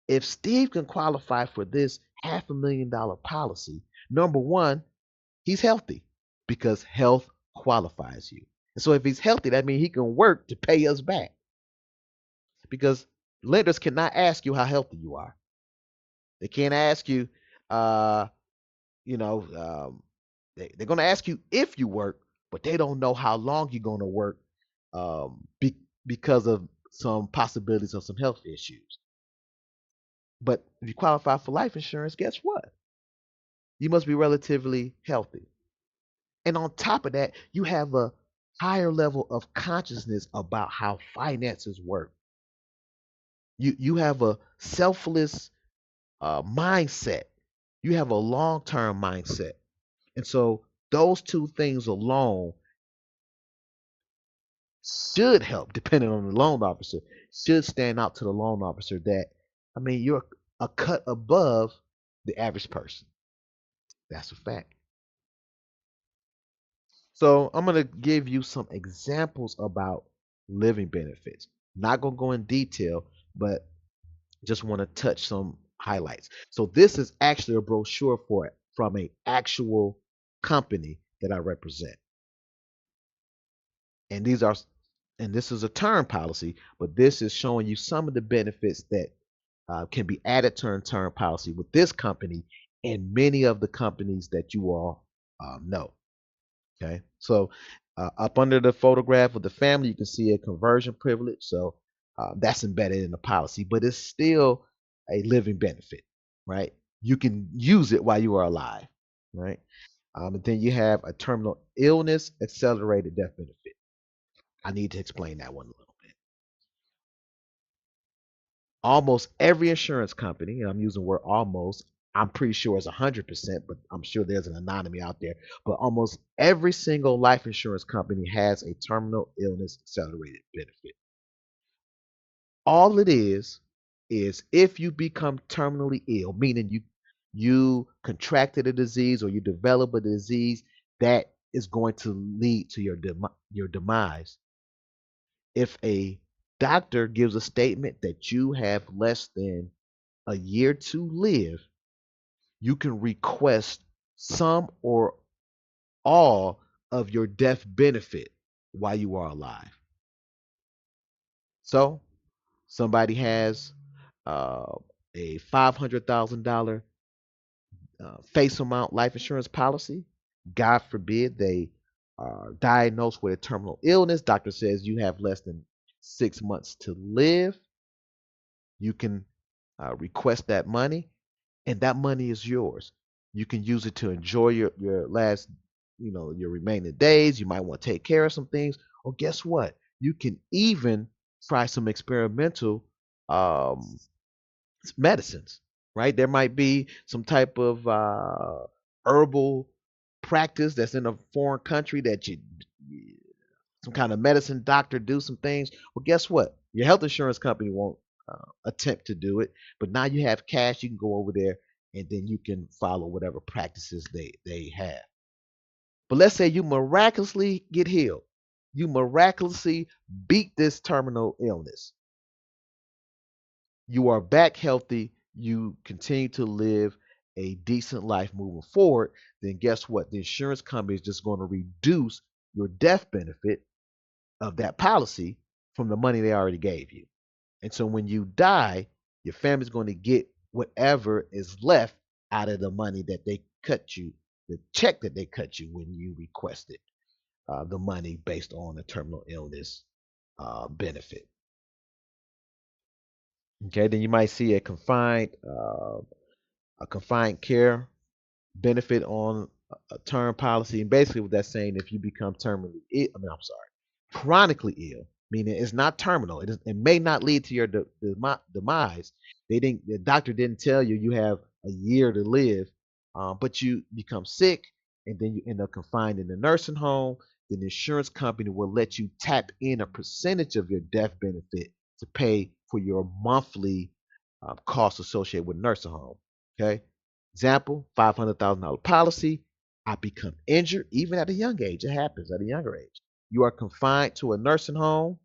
if Steve can qualify for this $500,000 policy, number one, he's healthy because health qualifies you. And so if he's healthy, that means he can work to pay us back because lenders cannot ask you how healthy you are. They can't ask you, uh, you know, they're going to ask you if you work, but they don't know how long you're going to work because of some possibilities of some health issues. But if you qualify for life insurance, guess what? You must be relatively healthy. And on top of that, you have a higher level of consciousness about how finances work. You have a selfless mindset. You have a long-term mindset. And so those two things alone should help, depending on the loan officer, should stand out to the loan officer that, I mean, you're a cut above the average person. That's a fact. So I'm going to give you some examples about living benefits. Not going to go in detail, but just want to touch some highlights. So this is actually a brochure for it from a actual company that I represent. And this is a term policy, but this is showing you some of the benefits that can be added to a term policy with this company and many of the companies that you all know. Okay, so up under the photograph of the family, you can see a conversion privilege. So that's embedded in the policy, but it's still a living benefit, right? You can use it while you are alive, right? And then you have a terminal illness accelerated death benefit. I need to explain that one a little bit. Almost every insurance company, and I'm using the word almost, I'm pretty sure it's 100%, but I'm sure there's an anonymity out there. But almost every single life insurance company has a terminal illness accelerated benefit. All it is if you become terminally ill, meaning you contracted a disease or you develop a disease that is going to lead to your demise. If a doctor gives a statement that you have less than a year to live, you can request some or all of your death benefit while you are alive. So, somebody has uh, a $500,000 face amount life insurance policy. God forbid they are diagnosed with a terminal illness. Doctor says you have less than 6 months to live. You can request that money, and that money is yours. You can use it to enjoy your last, your remaining days. You might want to take care of some things, or guess what? You can even try some experimental um, medicines, right? There might be some type of herbal practice that's in a foreign country that some kind of medicine doctor do some things. Well, guess what? Your health insurance company won't attempt to do it, but now you have cash. You can go over there and then you can follow whatever practices they have. But let's say you miraculously get healed. You miraculously beat this terminal illness. You are back healthy. You continue to live a decent life moving forward. Then guess what? The insurance company is just going to reduce your death benefit of that policy from the money they already gave you. And so when you die, your family's going to get whatever is left out of the money that they cut you, the check that they cut you when you requested the money based on a terminal illness benefit. Okay, then you might see a confined care benefit on a term policy, and basically what that's saying, if you become terminally ill, I'm sorry, chronically ill, meaning it's not terminal, it may not lead to your demise. The doctor didn't tell you you have a year to live, but you become sick and then you end up confined in a nursing home. Then the insurance company will let you tap in a percentage of your death benefit to pay for your monthly costs associated with nursing home. Okay. Example, $500,000 policy. I become injured, even at a young age. It happens at a younger age. You are confined to a nursing home,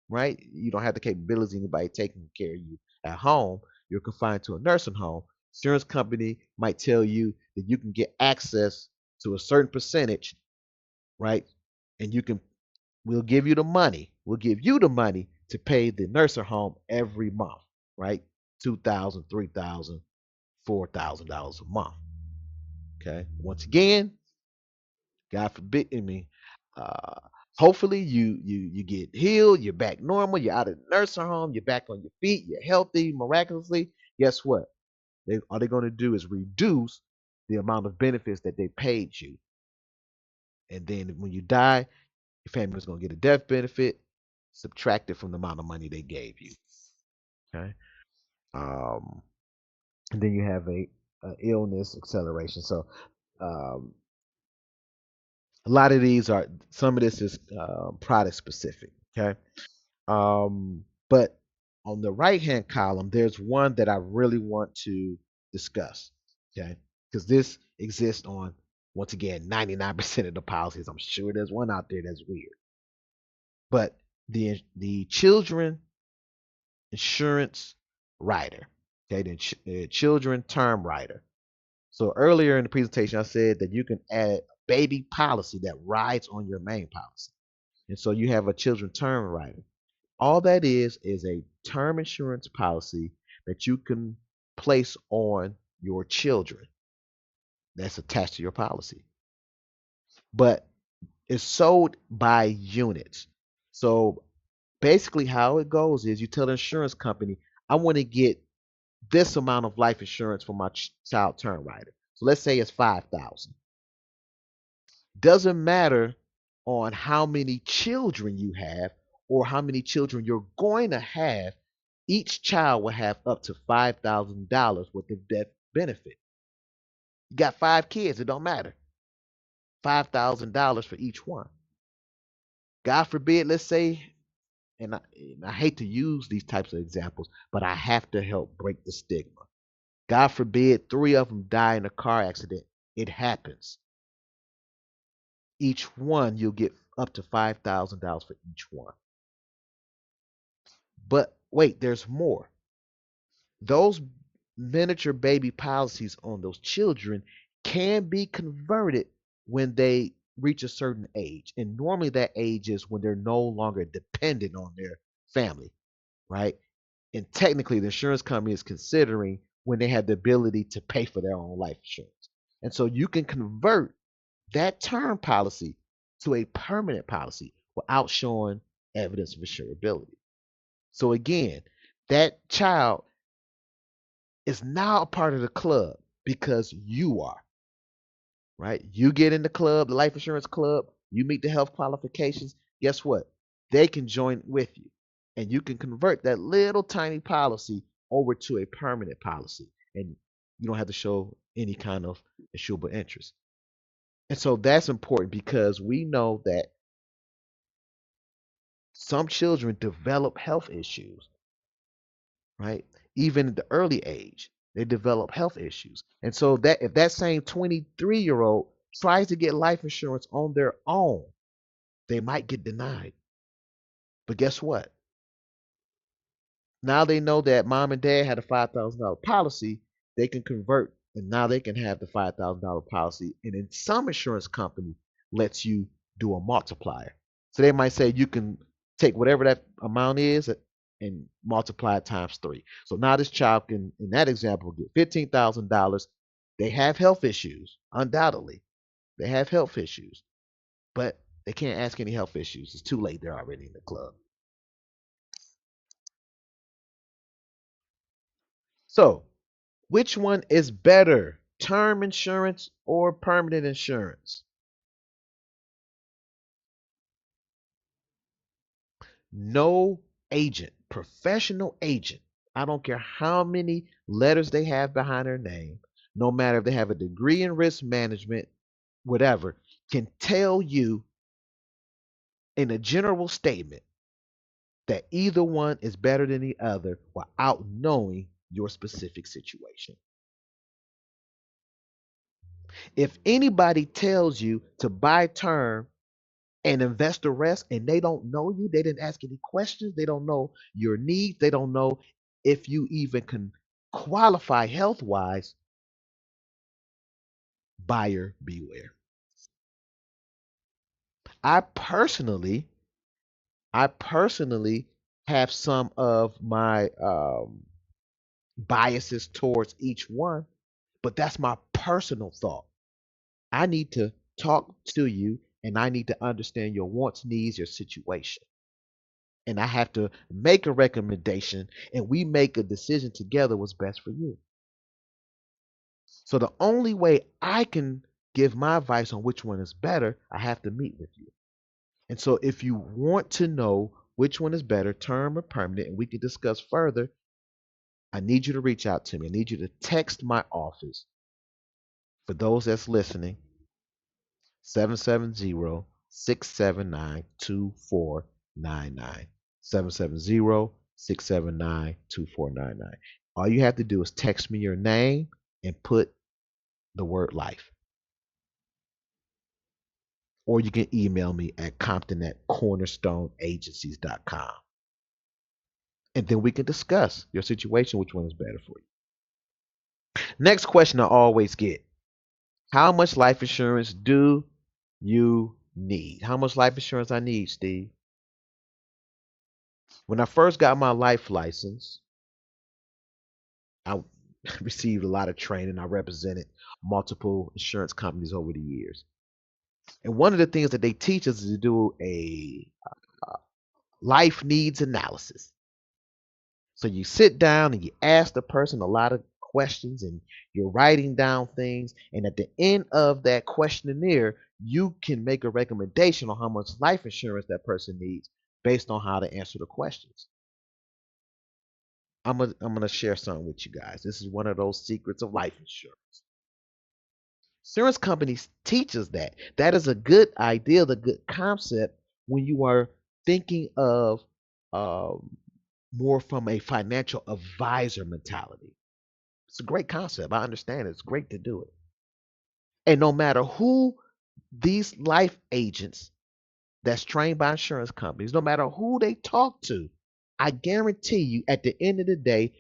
right? You don't have the capabilities of anybody taking care of you at home. You're confined to a nursing home. Insurance company might tell you that you can get access to a certain percentage, right? And we'll give you the money. We'll give you the money to pay the nursing home every month, right? $2,000, $3,000, $4,000 a month. Okay. Once again, God forbid, uh, hopefully you get healed, you're back normal, you're out of the nursing home, you're back on your feet, you're healthy miraculously. Guess what? All they're going to do is reduce the amount of benefits that they paid you, and then when you die, your family's going to get a death benefit subtracted from the amount of money they gave you. Okay. Um, and then you have a illness acceleration. So um, a lot of these are some of this is product specific. Okay. But on the right hand column, there's one that I really want to discuss. Okay. Because this exists on, once again, 99% of the policies. I'm sure there's one out there that's weird. But the children insurance rider, okay, the children term rider. So earlier in the presentation, I said that you can add a baby policy that rides on your main policy. And so you have a children term rider. All that is a term insurance policy that you can place on your children that's attached to your policy. But it's sold by units. So basically, how it goes is you tell the insurance company, I want to get this amount of life insurance for my child term rider. So let's say it's 5,000. Doesn't matter on how many children you have or how many children you're going to have. Each child will have up to $5,000 worth of death benefit. You got 5 kids, it don't matter. $5,000 for each one. God forbid, let's say, and I hate to use these types of examples, but I have to help break the stigma. God forbid, 3 of them die in a car accident. It happens. Each one, you'll get up to $5,000 for each one. But wait, there's more. Those miniature baby policies on those children can be converted when they reach a certain age. And normally that age is when they're no longer dependent on their family, right? And technically, the insurance company is considering when they have the ability to pay for their own life insurance. And so you can convert that term policy to a permanent policy without showing evidence of insurability. So again, that child is now a part of the club because you are, right? You get in the club, the life insurance club, you meet the health qualifications. Guess what? They can join with you and you can convert that little tiny policy over to a permanent policy. And you don't have to show any kind of insurable interest. And so that's important because we know that some children develop health issues, right? Even at the early age, they develop health issues. And so that if that same 23-year-old tries to get life insurance on their own, they might get denied. But guess what? Now they know that mom and dad had a $5,000 policy. They can convert, and now they can have the $5,000 policy. And then some insurance company lets you do a multiplier. So they might say you can take whatever that amount is and multiply it times three. So now this child can, in that example, get $15,000. They have health issues, undoubtedly. They have health issues, but they can't ask any health issues. It's too late. They're already in the club. So, which one is better, term insurance or permanent insurance? No agent, professional agent, I don't care how many letters they have behind their name, no matter if they have a degree in risk management, whatever, can tell you in a general statement that either one is better than the other without knowing your specific situation. If anybody tells you to buy term and invest the rest and they don't know you, they didn't ask any questions, they don't know your needs, they don't know if you even can qualify health wise, buyer beware. I personally i personally have some of my biases towards each one, but that's my personal thought. I need to talk to you and I need to understand your wants, needs, your situation, and I have to make a recommendation and we make a decision together what's best for you. So the only way I can give my advice on which one is better, I have to meet with you. And so if you want to know which one is better, term or permanent, and we can discuss further, I need you to reach out to me. I need you to text my office. For those that's listening, 770-679-2499. 770-679-2499. All you have to do is text me your name and put the word life. Or you can email me at Compton at cornerstoneagencies.com. And then we can discuss your situation, which one is better for you. Next question I always get: how much life insurance do you need? How much life insurance I need, Steve? When I first got my life license, I received a lot of training. I represented multiple insurance companies over the years. And one of the things that they teach us is to do a life needs analysis. So you sit down and you ask the person a lot of questions and you're writing down things. And at the end of that questionnaire, you can make a recommendation on how much life insurance that person needs based on how to answer the questions. I'm gonna share something with you guys. This is one of those secrets of life insurance. Insurance companies teach us that. That is a good idea, the good concept when you are thinking of um, more from a financial advisor mentality. It's a great concept. I understand it. It's great to do it. And no matter who these life agents that's trained by insurance companies, no matter who they talk to, I guarantee you at the end of the day,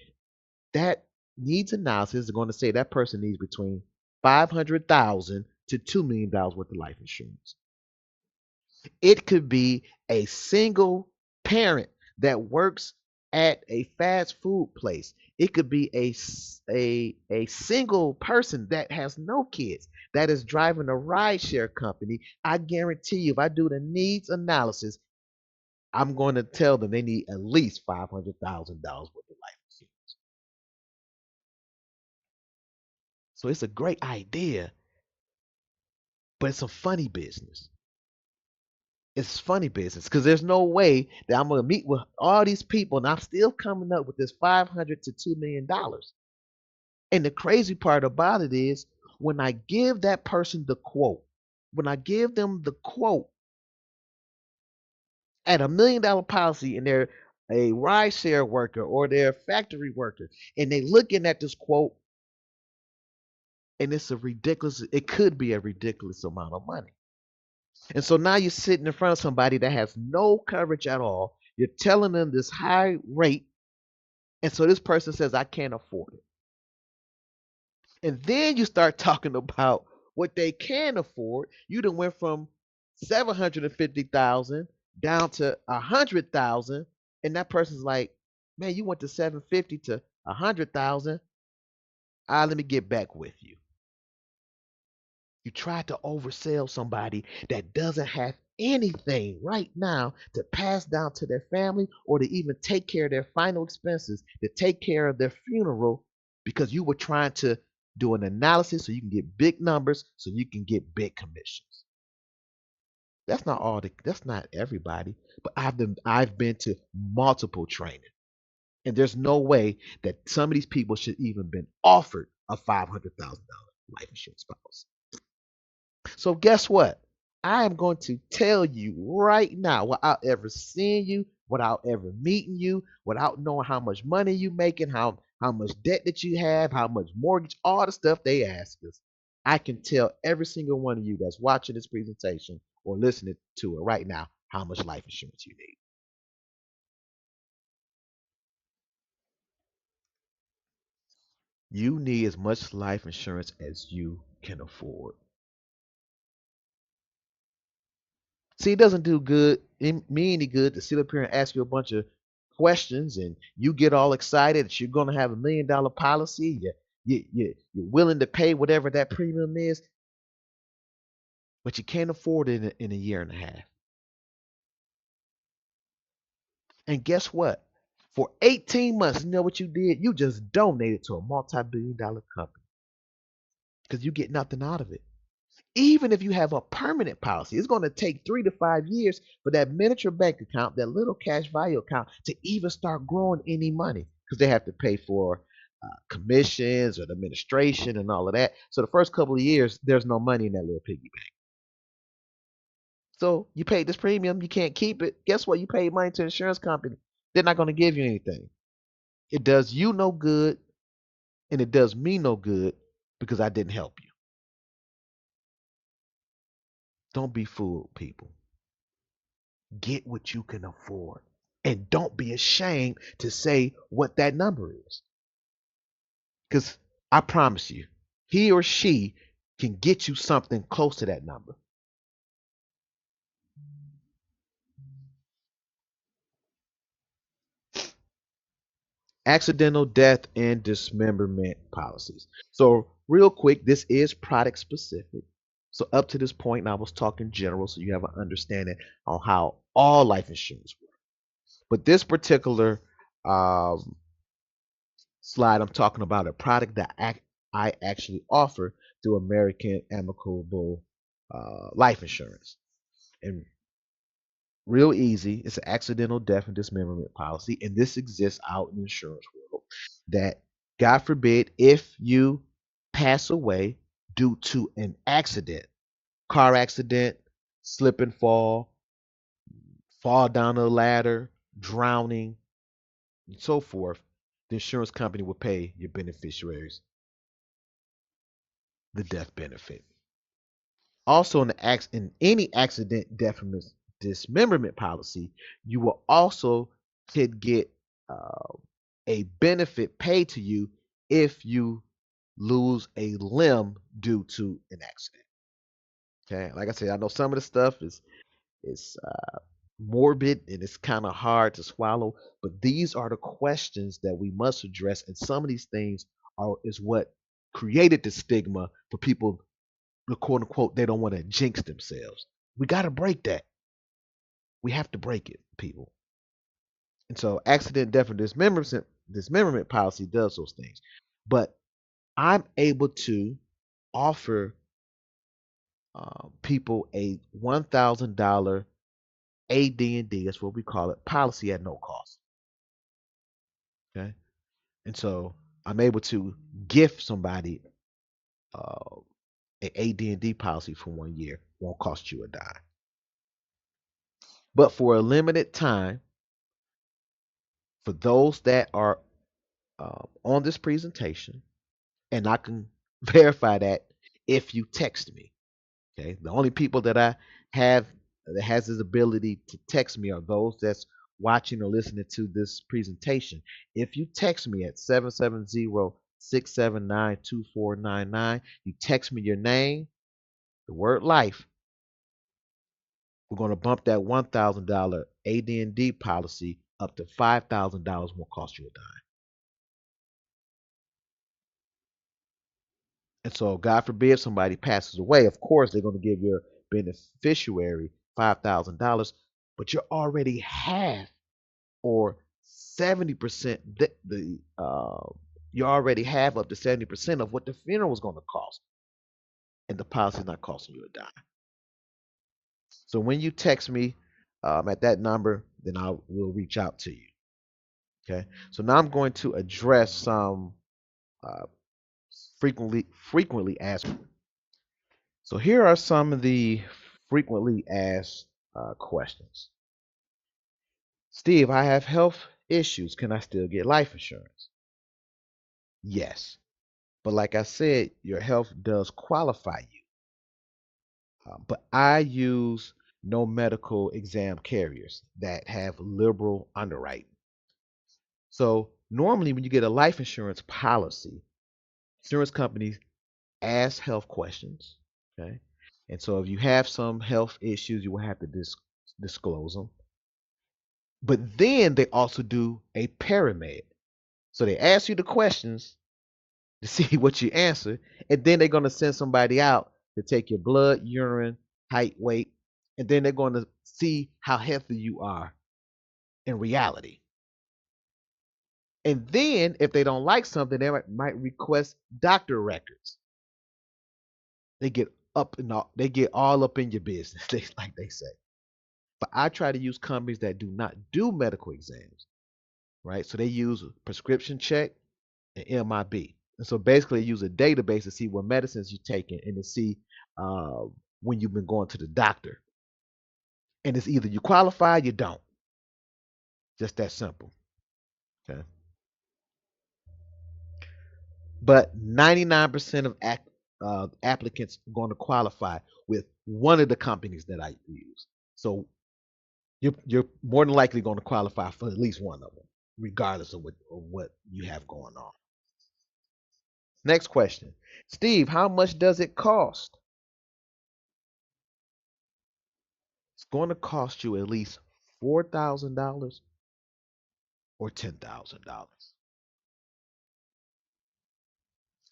that needs analysis is going to say that person needs between 500,000 to $2 million worth of life insurance. It could be a single parent that works at a fast food place. It could be a single person that has no kids that is driving a rideshare company. I guarantee you, if I do the needs analysis, I'm going to tell them they need at least $500,000 worth of life insurance. So it's a great idea, but it's a funny business. It's funny business because there's no way that I'm going to meet with all these people and I'm still coming up with this 500 to $2 million. And the crazy part about it is when I give that person the quote, when I give them the quote at $1 million policy and they're a rideshare worker or they're a factory worker and they looking at this quote and it could be a ridiculous amount of money. And so now you're sitting in front of somebody that has no coverage at all. You're telling them this high rate, and so this person says, I can't afford it. And then you start talking about what they can afford. You done went from 750,000 down to 100,000, and that person's like, man, you went to 750 to 100,000. Let me get back with you. You try to oversell somebody that doesn't have anything right now to pass down to their family or to even take care of their final expenses, to take care of their funeral, because you were trying to do an analysis so you can get big numbers so you can get big commissions. That's not everybody, but I've been to multiple training, and there's no way that some of these people should even been offered a $500,000 life insurance policy. So guess what? I am going to tell you right now, without ever seeing you, without ever meeting you, without knowing how much money you making, how much debt that you have, how much mortgage, all the stuff they ask us. I can tell every single one of you that's watching this presentation or listening to it right now how much life insurance you need. You need as much life insurance as you can afford. See, it doesn't do me any good to sit up here and ask you a bunch of questions and you get all excited that you're going to have $1 million policy. You're willing to pay whatever that premium is, but you can't afford it in a year and a half. And guess what? For 18 months, you know what you did? You just donated to a multi-billion-dollar company because you get nothing out of it. Even if you have a permanent policy, it's going to take 3 to 5 years for that miniature bank account, that little cash value account, to even start growing any money because they have to pay for commissions or the administration and all of that. So the first couple of years, there's no money in that little piggy bank. So you paid this premium, you can't keep it. Guess what? You paid money to the insurance company. They're not going to give you anything. It does you no good, and it does me no good because I didn't help you. Don't be fooled, people. Get what you can afford. And don't be ashamed to say what that number is. Because I promise you, he or she can get you something close to that number. Accidental death and dismemberment policies. So, real quick, this is product specific. So, up to this point, I was talking general, so you have an understanding on how all life insurance works. But this particular um, slide, I'm talking about a product that I actually offer through American Amicable Life Insurance. And real easy, it's an accidental death and dismemberment policy. And this exists out in the insurance world that, God forbid, if you pass away due to an accident, car accident, slip and fall down a ladder, drowning, and so forth, the insurance company will pay your beneficiaries the death benefit. Also, in any accident, death, and dismemberment policy, you will also could get uh, a benefit paid to you if you lose a limb due to an accident. Okay, like I said, I know some of the stuff is morbid and it's kind of hard to swallow, but these are the questions that we must address, and some of these things is what created the stigma for people, quote unquote, they don't want to jinx themselves. We got to break that. We have to break it, people. And so, accident, death, and dismemberment policy does those things. But I'm able to offer people a $1,000 AD&D, that's what we call it, policy at no cost. Okay. And so I'm able to gift somebody uh, an AD&D policy for 1 year. Won't cost you a dime. But for a limited time, for those that are on this presentation, and I can verify that if you text me. Okay. The only people that I have that has this ability to text me are those that's watching or listening to this presentation. If you text me at 770-679-2499, you text me your name, the word life, we're going to bump that $1,000 AD&D policy up to $5,000, won't cost you a dime. And so, God forbid somebody passes away, of course, they're going to give your beneficiary $5,000, but you're already half or 70% you already have up to 70% of what the funeral is going to cost, and the policy is not costing you a dime. So when you text me at that number, then I will reach out to you. Okay. So now I'm going to address some uh, frequently asked. So here are some of the frequently asked questions. Steve, I have health issues. Can I still get life insurance? Yes. But like I said, your health does qualify you. But I use no medical exam carriers that have liberal underwriting. So normally when you get a life insurance policy, insurance companies ask health questions. Okay. And so if you have some health issues, you will have to disclose them. But then they also do a pyramid. So they ask you the questions to see what you answer, and then they're going to send somebody out to take your blood, urine, height, weight, and then they're going to see how healthy you are in reality. And then if they don't like something, they might request doctor records. They get they get all up in your business, like they say. But I try to use companies that do not do medical exams, right? So they use a prescription check and MIB. And so basically, use a database to see what medicines you're taking and to see uh, when you've been going to the doctor. And it's either you qualify or you don't. Just that simple. Okay. But 99% of applicants are going to qualify with one of the companies that I use. So you're more than likely going to qualify for at least one of them, regardless of what you have going on. Next question. Steve, how much does it cost? It's going to cost you at least $4,000 or $10,000.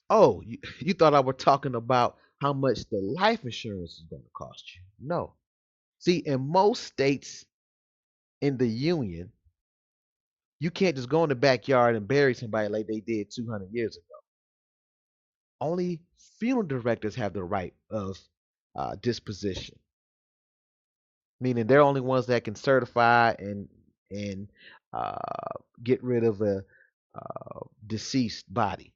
Oh, you thought I were talking about how much the life insurance is going to cost you. No. See, in most states in the union, you can't just go in the backyard and bury somebody like they did 200 years ago. Only funeral directors have the right of disposition, meaning they're only ones that can certify and get rid of a deceased body.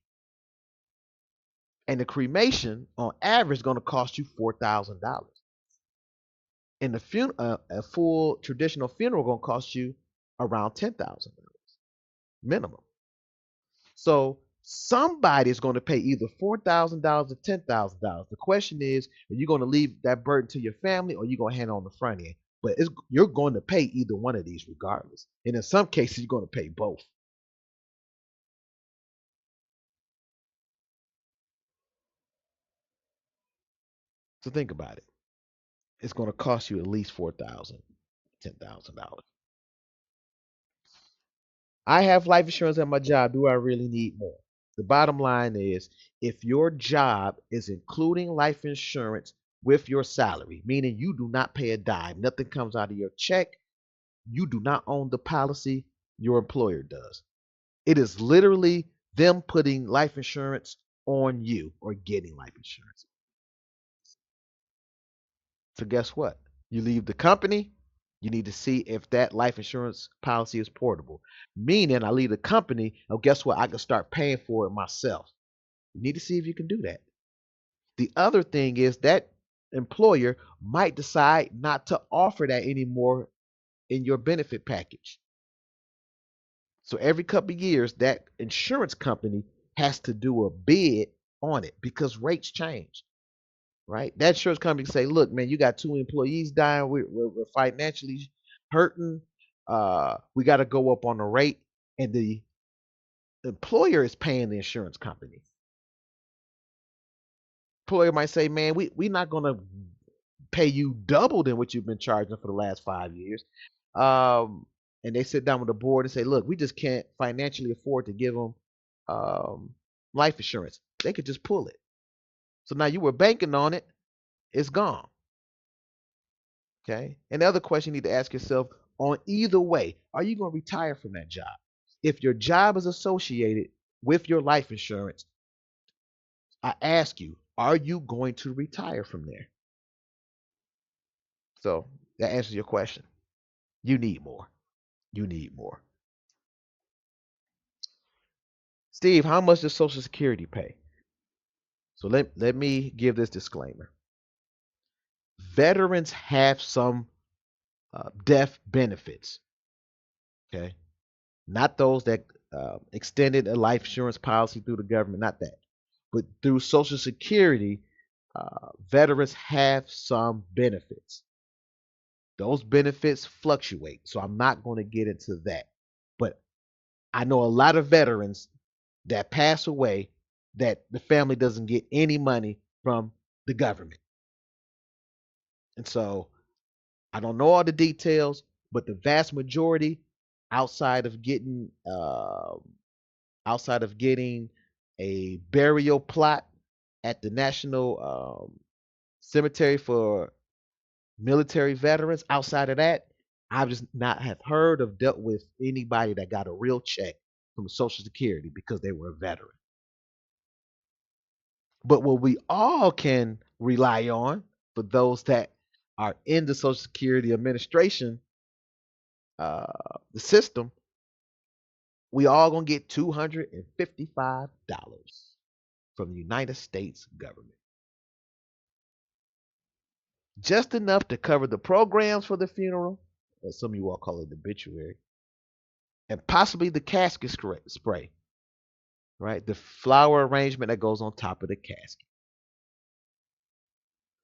And the cremation, on average, is going to cost you $4,000. And a full traditional funeral going to cost you around $10,000 minimum. So somebody is going to pay either $4,000 or $10,000. The question is, are you going to leave that burden to your family, or are you going to hand it on the front end? But you're going to pay either one of these regardless. And in some cases, you're going to pay both. So think about it. It's going to cost you at least $4,000, $10,000. I have life insurance at my job. Do I really need more? The bottom line is, if your job is including life insurance with your salary, meaning you do not pay a dime, nothing comes out of your check, you do not own the policy, your employer does. It is literally them putting life insurance on you or getting life insurance. So guess what? You leave the company, you need to see if that life insurance policy is portable. Meaning, I leave the company, oh, guess what? I can start paying for it myself. You need to see if you can do that. The other thing is that employer might decide not to offer that anymore in your benefit package. So every couple of years, that insurance company has to do a bid on it because rates change, right? That insurance company can say, look, man, you got 2 employees dying. We're financially hurting. We got to go up on the rate. And the employer is paying the insurance company. Employer might say, man, we're not going to pay you double than what you've been charging for the last 5 years. And they sit down with the board and say, look, we just can't financially afford to give them um, life insurance. They could just pull it. So now you were banking on it. It's gone. Okay. And the other question you need to ask yourself on either way, are you going to retire from that job? If your job is associated with your life insurance, I ask you, are you going to retire from there? So that answers your question. You need more. You need more. Steve, how much does Social Security pay? So let me give this disclaimer. Veterans have some death benefits. Okay. Not those that extended a life insurance policy through the government, not that. But through Social Security, veterans have some benefits. Those benefits fluctuate. So I'm not going to get into that. But I know a lot of veterans that pass away that the family doesn't get any money from the government. And so I don't know all the details, but the vast majority, outside of getting outside of getting a burial plot at the National Cemetery for Military Veterans, outside of that, I've just not have heard of dealt with anybody that got a real check from Social Security because they were a veteran. But what we all can rely on for those that are in the Social Security Administration, the system, we all gonna get $255 from the United States government. Just enough to cover the programs for the funeral, or some of you all call it the obituary, and possibly the casket spray, right? The flower arrangement that goes on top of the casket.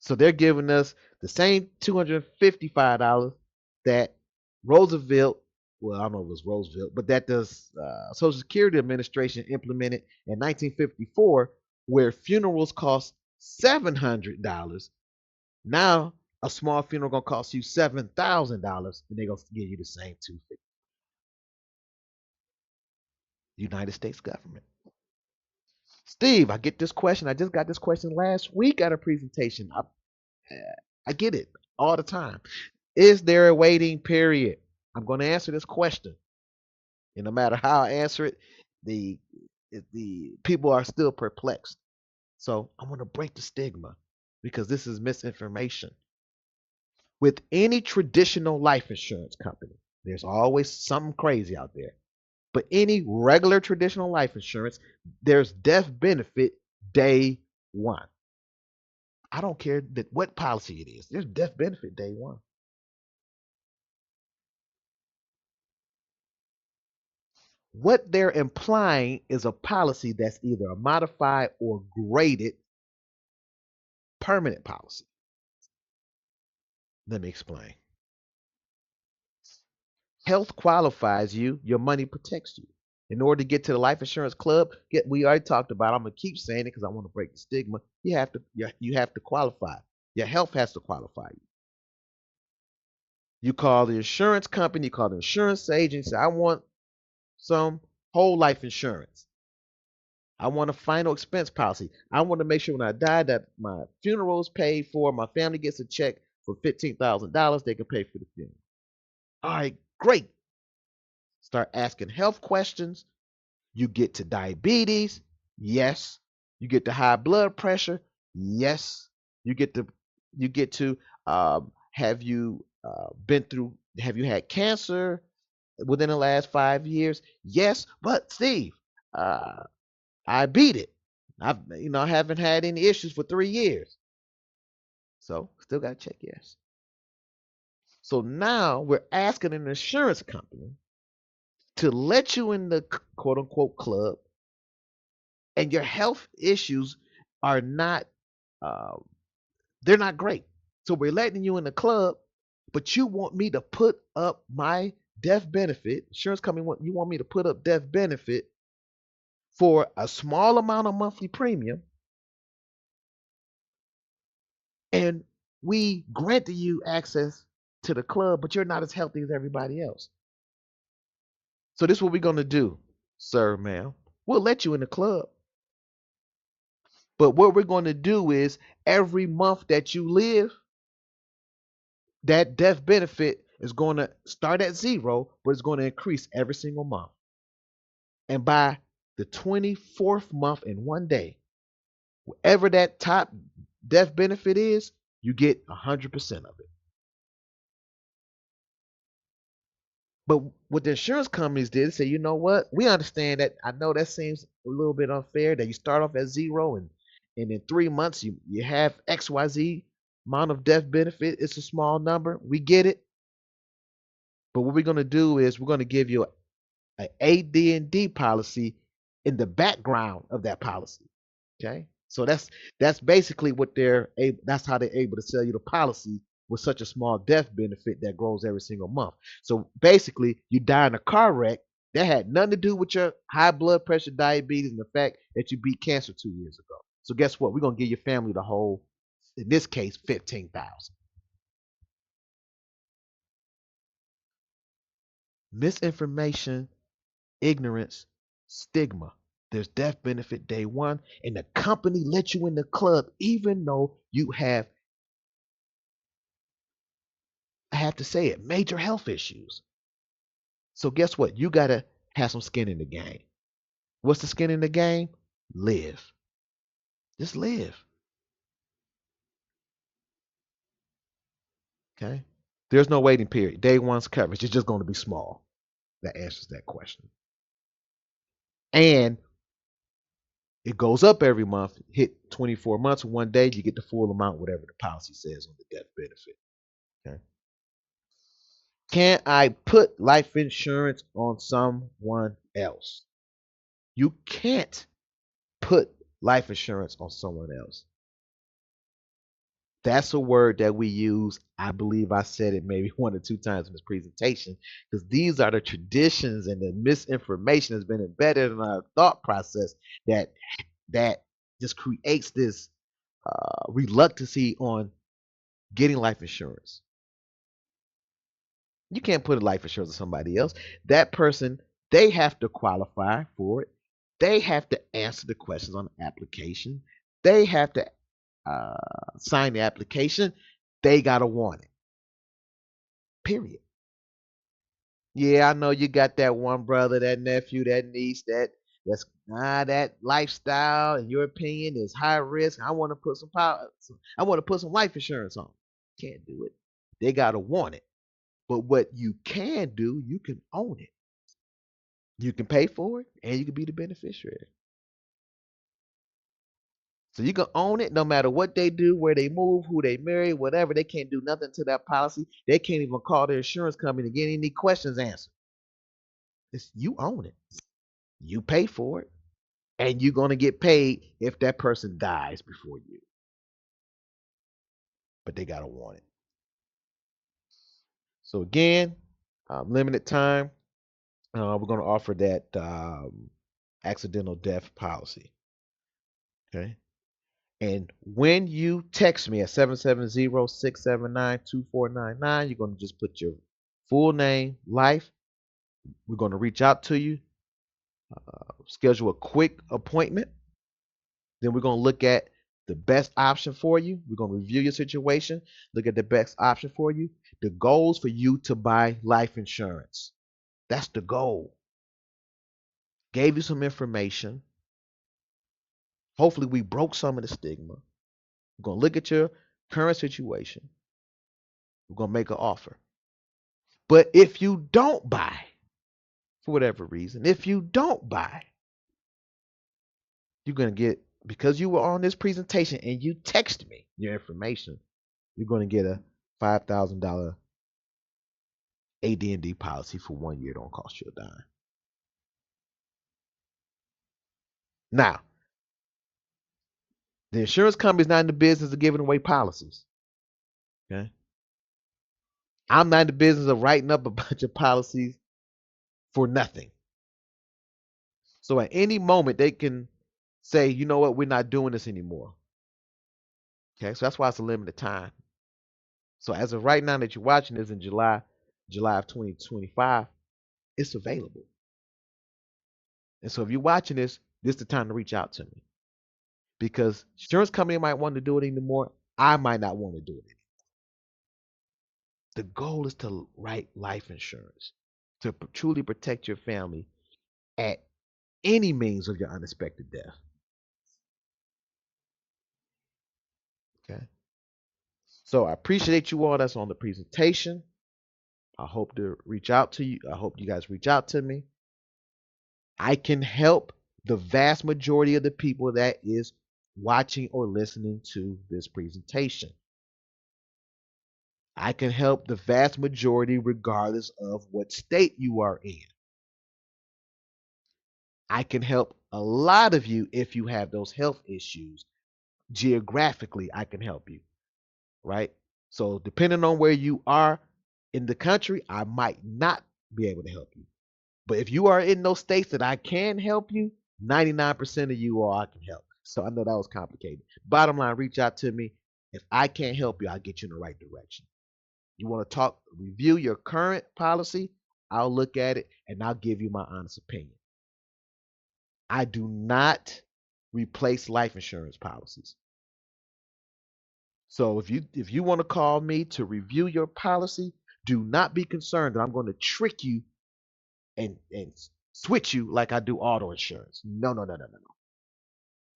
So they're giving us the same $255 that Roosevelt, well, I don't know if it was Roosevelt, but that the Social Security Administration implemented in 1954, where funerals cost $700. Now a small funeral gonna cost you $7,000, and they're gonna give you the same $250. United States government. Steve, I get this question. I just got this question last week at a presentation. I get it all the time. Is there a waiting period? I'm going to answer this question, and no matter how I answer it, the the people are still perplexed. So I want to break the stigma because this is misinformation. With any traditional life insurance company, there's always something crazy out there. But any regular traditional life insurance, there's death benefit day one. I don't care that what policy it is. There's death benefit day one. What they're implying is a policy that's either a modified or graded permanent policy. Let me explain. Health qualifies you, your money protects you. In order to get to the life insurance club, we already talked about. I'm gonna keep saying it because I want to break the stigma. You have to qualify. Your health has to qualify you. You call the insurance company, you call the insurance agent, say, I want some whole life insurance. I want a final expense policy. I want to make sure when I die that my funeral is paid for, my family gets a check for $15,000, they can pay for the funeral. All right, great. Start asking health questions. You get to diabetes, yes. You get to high blood pressure, yes. You get to have you been through? Have you had cancer within the last 5 years? Yes. But Steve, uh, I beat it. I haven't had any issues for 3 years. So still got to check yes. So now we're asking an insurance company to let you in the quote unquote club, and your health issues are not uh, they're not great. So we're letting you in the club, but you want me to put up my death benefit. Insurance company you want me to put up death benefit for a small amount of monthly premium, and we granted you access to the club, but you're not as healthy as everybody else. So this is what we're gonna do, sir, ma'am. We'll let you in the club, but what we're gonna do is every month that you live, that death benefit is going to start at zero, but it's going to increase every single month. And by the 24th month in one day, whatever that top death benefit is, you get 100% of it. But what the insurance companies did say, you know what? We understand that. I know that seems a little bit unfair that you start off at zero and in 3 months you have XYZ amount of death benefit. It's a small number. We get it. But what we're going to do is we're going to give you an AD&D policy in the background of that policy. Okay, so that's basically what they're able. That's how they're able to sell you the policy with such a small death benefit that grows every single month. So basically, you die in a car wreck that had nothing to do with your high blood pressure, diabetes, and the fact that you beat cancer 2 years ago. So guess what? We're gonna give your family the whole, in this case, 15,000. Misinformation, ignorance, stigma. There's death benefit day one, and the company let you in the club even though you have, I have to say it, major health issues. So guess what? You gotta have some skin in the game. What's the skin in the game? Live. Just live. Okay. There's no waiting period. Day one's coverage is just going to be small. That answers that question. And it goes up every month. Hit 24 months, one day, you get the full amount, whatever the policy says on the death benefit. Okay. Can I put life insurance on someone else? You can't put life insurance on someone else. That's a word that we use. I believe I said it maybe one or two times in this presentation because these are the traditions and the misinformation has been embedded in our thought process that that just creates this reluctancy on getting life insurance. You can't put a life insurance on somebody else. That person, they have to qualify for it. They have to answer the questions on the application. They have to sign the application. They gotta want it. Period. Yeah, I know you got that one brother, that nephew, that niece, that lifestyle, in your opinion, is high risk. I want to put some power. I want to put some life insurance on. Can't do it. They gotta want it. But what you can do, you can own it. You can pay for it, and you can be the beneficiary. So you can own it no matter what they do, where they move, who they marry, whatever. They can't do nothing to that policy. They can't even call their insurance company to get any questions answered. You own it. You pay for it, and you're going to get paid if that person dies before you. But they got to want it. So again, limited time. We're going to offer that accidental death policy. Okay. And when you text me at 770-679-2499, you're going to just put your full name, life. We're going to reach out to you, schedule a quick appointment. Then we're going to look at the best option for you. We're going to review your situation, look at the best option for you. The goal is for you to buy life insurance. That's the goal. Gave you some information. Hopefully, we broke some of the stigma. We're going to look at your current situation. We're going to make an offer. But if you don't buy, for whatever reason, if you don't buy, you're going to get, because you were on this presentation and you text me your information, you're going to get a $5,000 AD&D policy for 1 year. Don't cost you a dime. Now, The insurance company is not in the business of giving away policies. Okay. I'm not in the business of writing up a bunch of policies for nothing. So at any moment they can say, you know what, we're not doing this anymore. Okay, so that's why it's a limited time. So as of right now that you're watching this in July of 2025, it's available. And so if you're watching this is the time to reach out to me because insurance company might want to do it anymore. I might not want to do it. The goal is to write life insurance to truly protect your family at any means of your unexpected death. Okay. So I appreciate you all that's on the presentation. I hope to reach out to you. I hope you guys reach out to me. I can help the vast majority of the people that is watching or listening to this presentation. I can help the vast majority regardless of what state you are in. I can help a lot of you if you have those health issues. Geographically, I can help you, right? So, depending on where you are in the country, I might not be able to help you. But if you are in those states that I can help you, 99% of you all I can help. So I know that was complicated. Bottom line, reach out to me. If I can't help you, I'll get you in the right direction. You want to talk, review your current policy, I'll look at it and I'll give you my honest opinion. I do not replace life insurance policies. So if you want to call me to review your policy, do not be concerned that I'm going to trick you and switch you like I do auto insurance. No, no, no, no, no, no.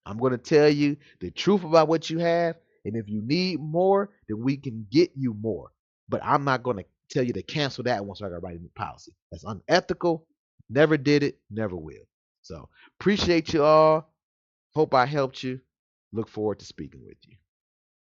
I'm going to tell you the truth about what you have. And if you need more, then we can get you more. But I'm not going to tell you to cancel that once I got to write a new policy. That's unethical. Never did it, never will. So appreciate you all. Hope I helped you. Look forward to speaking with you.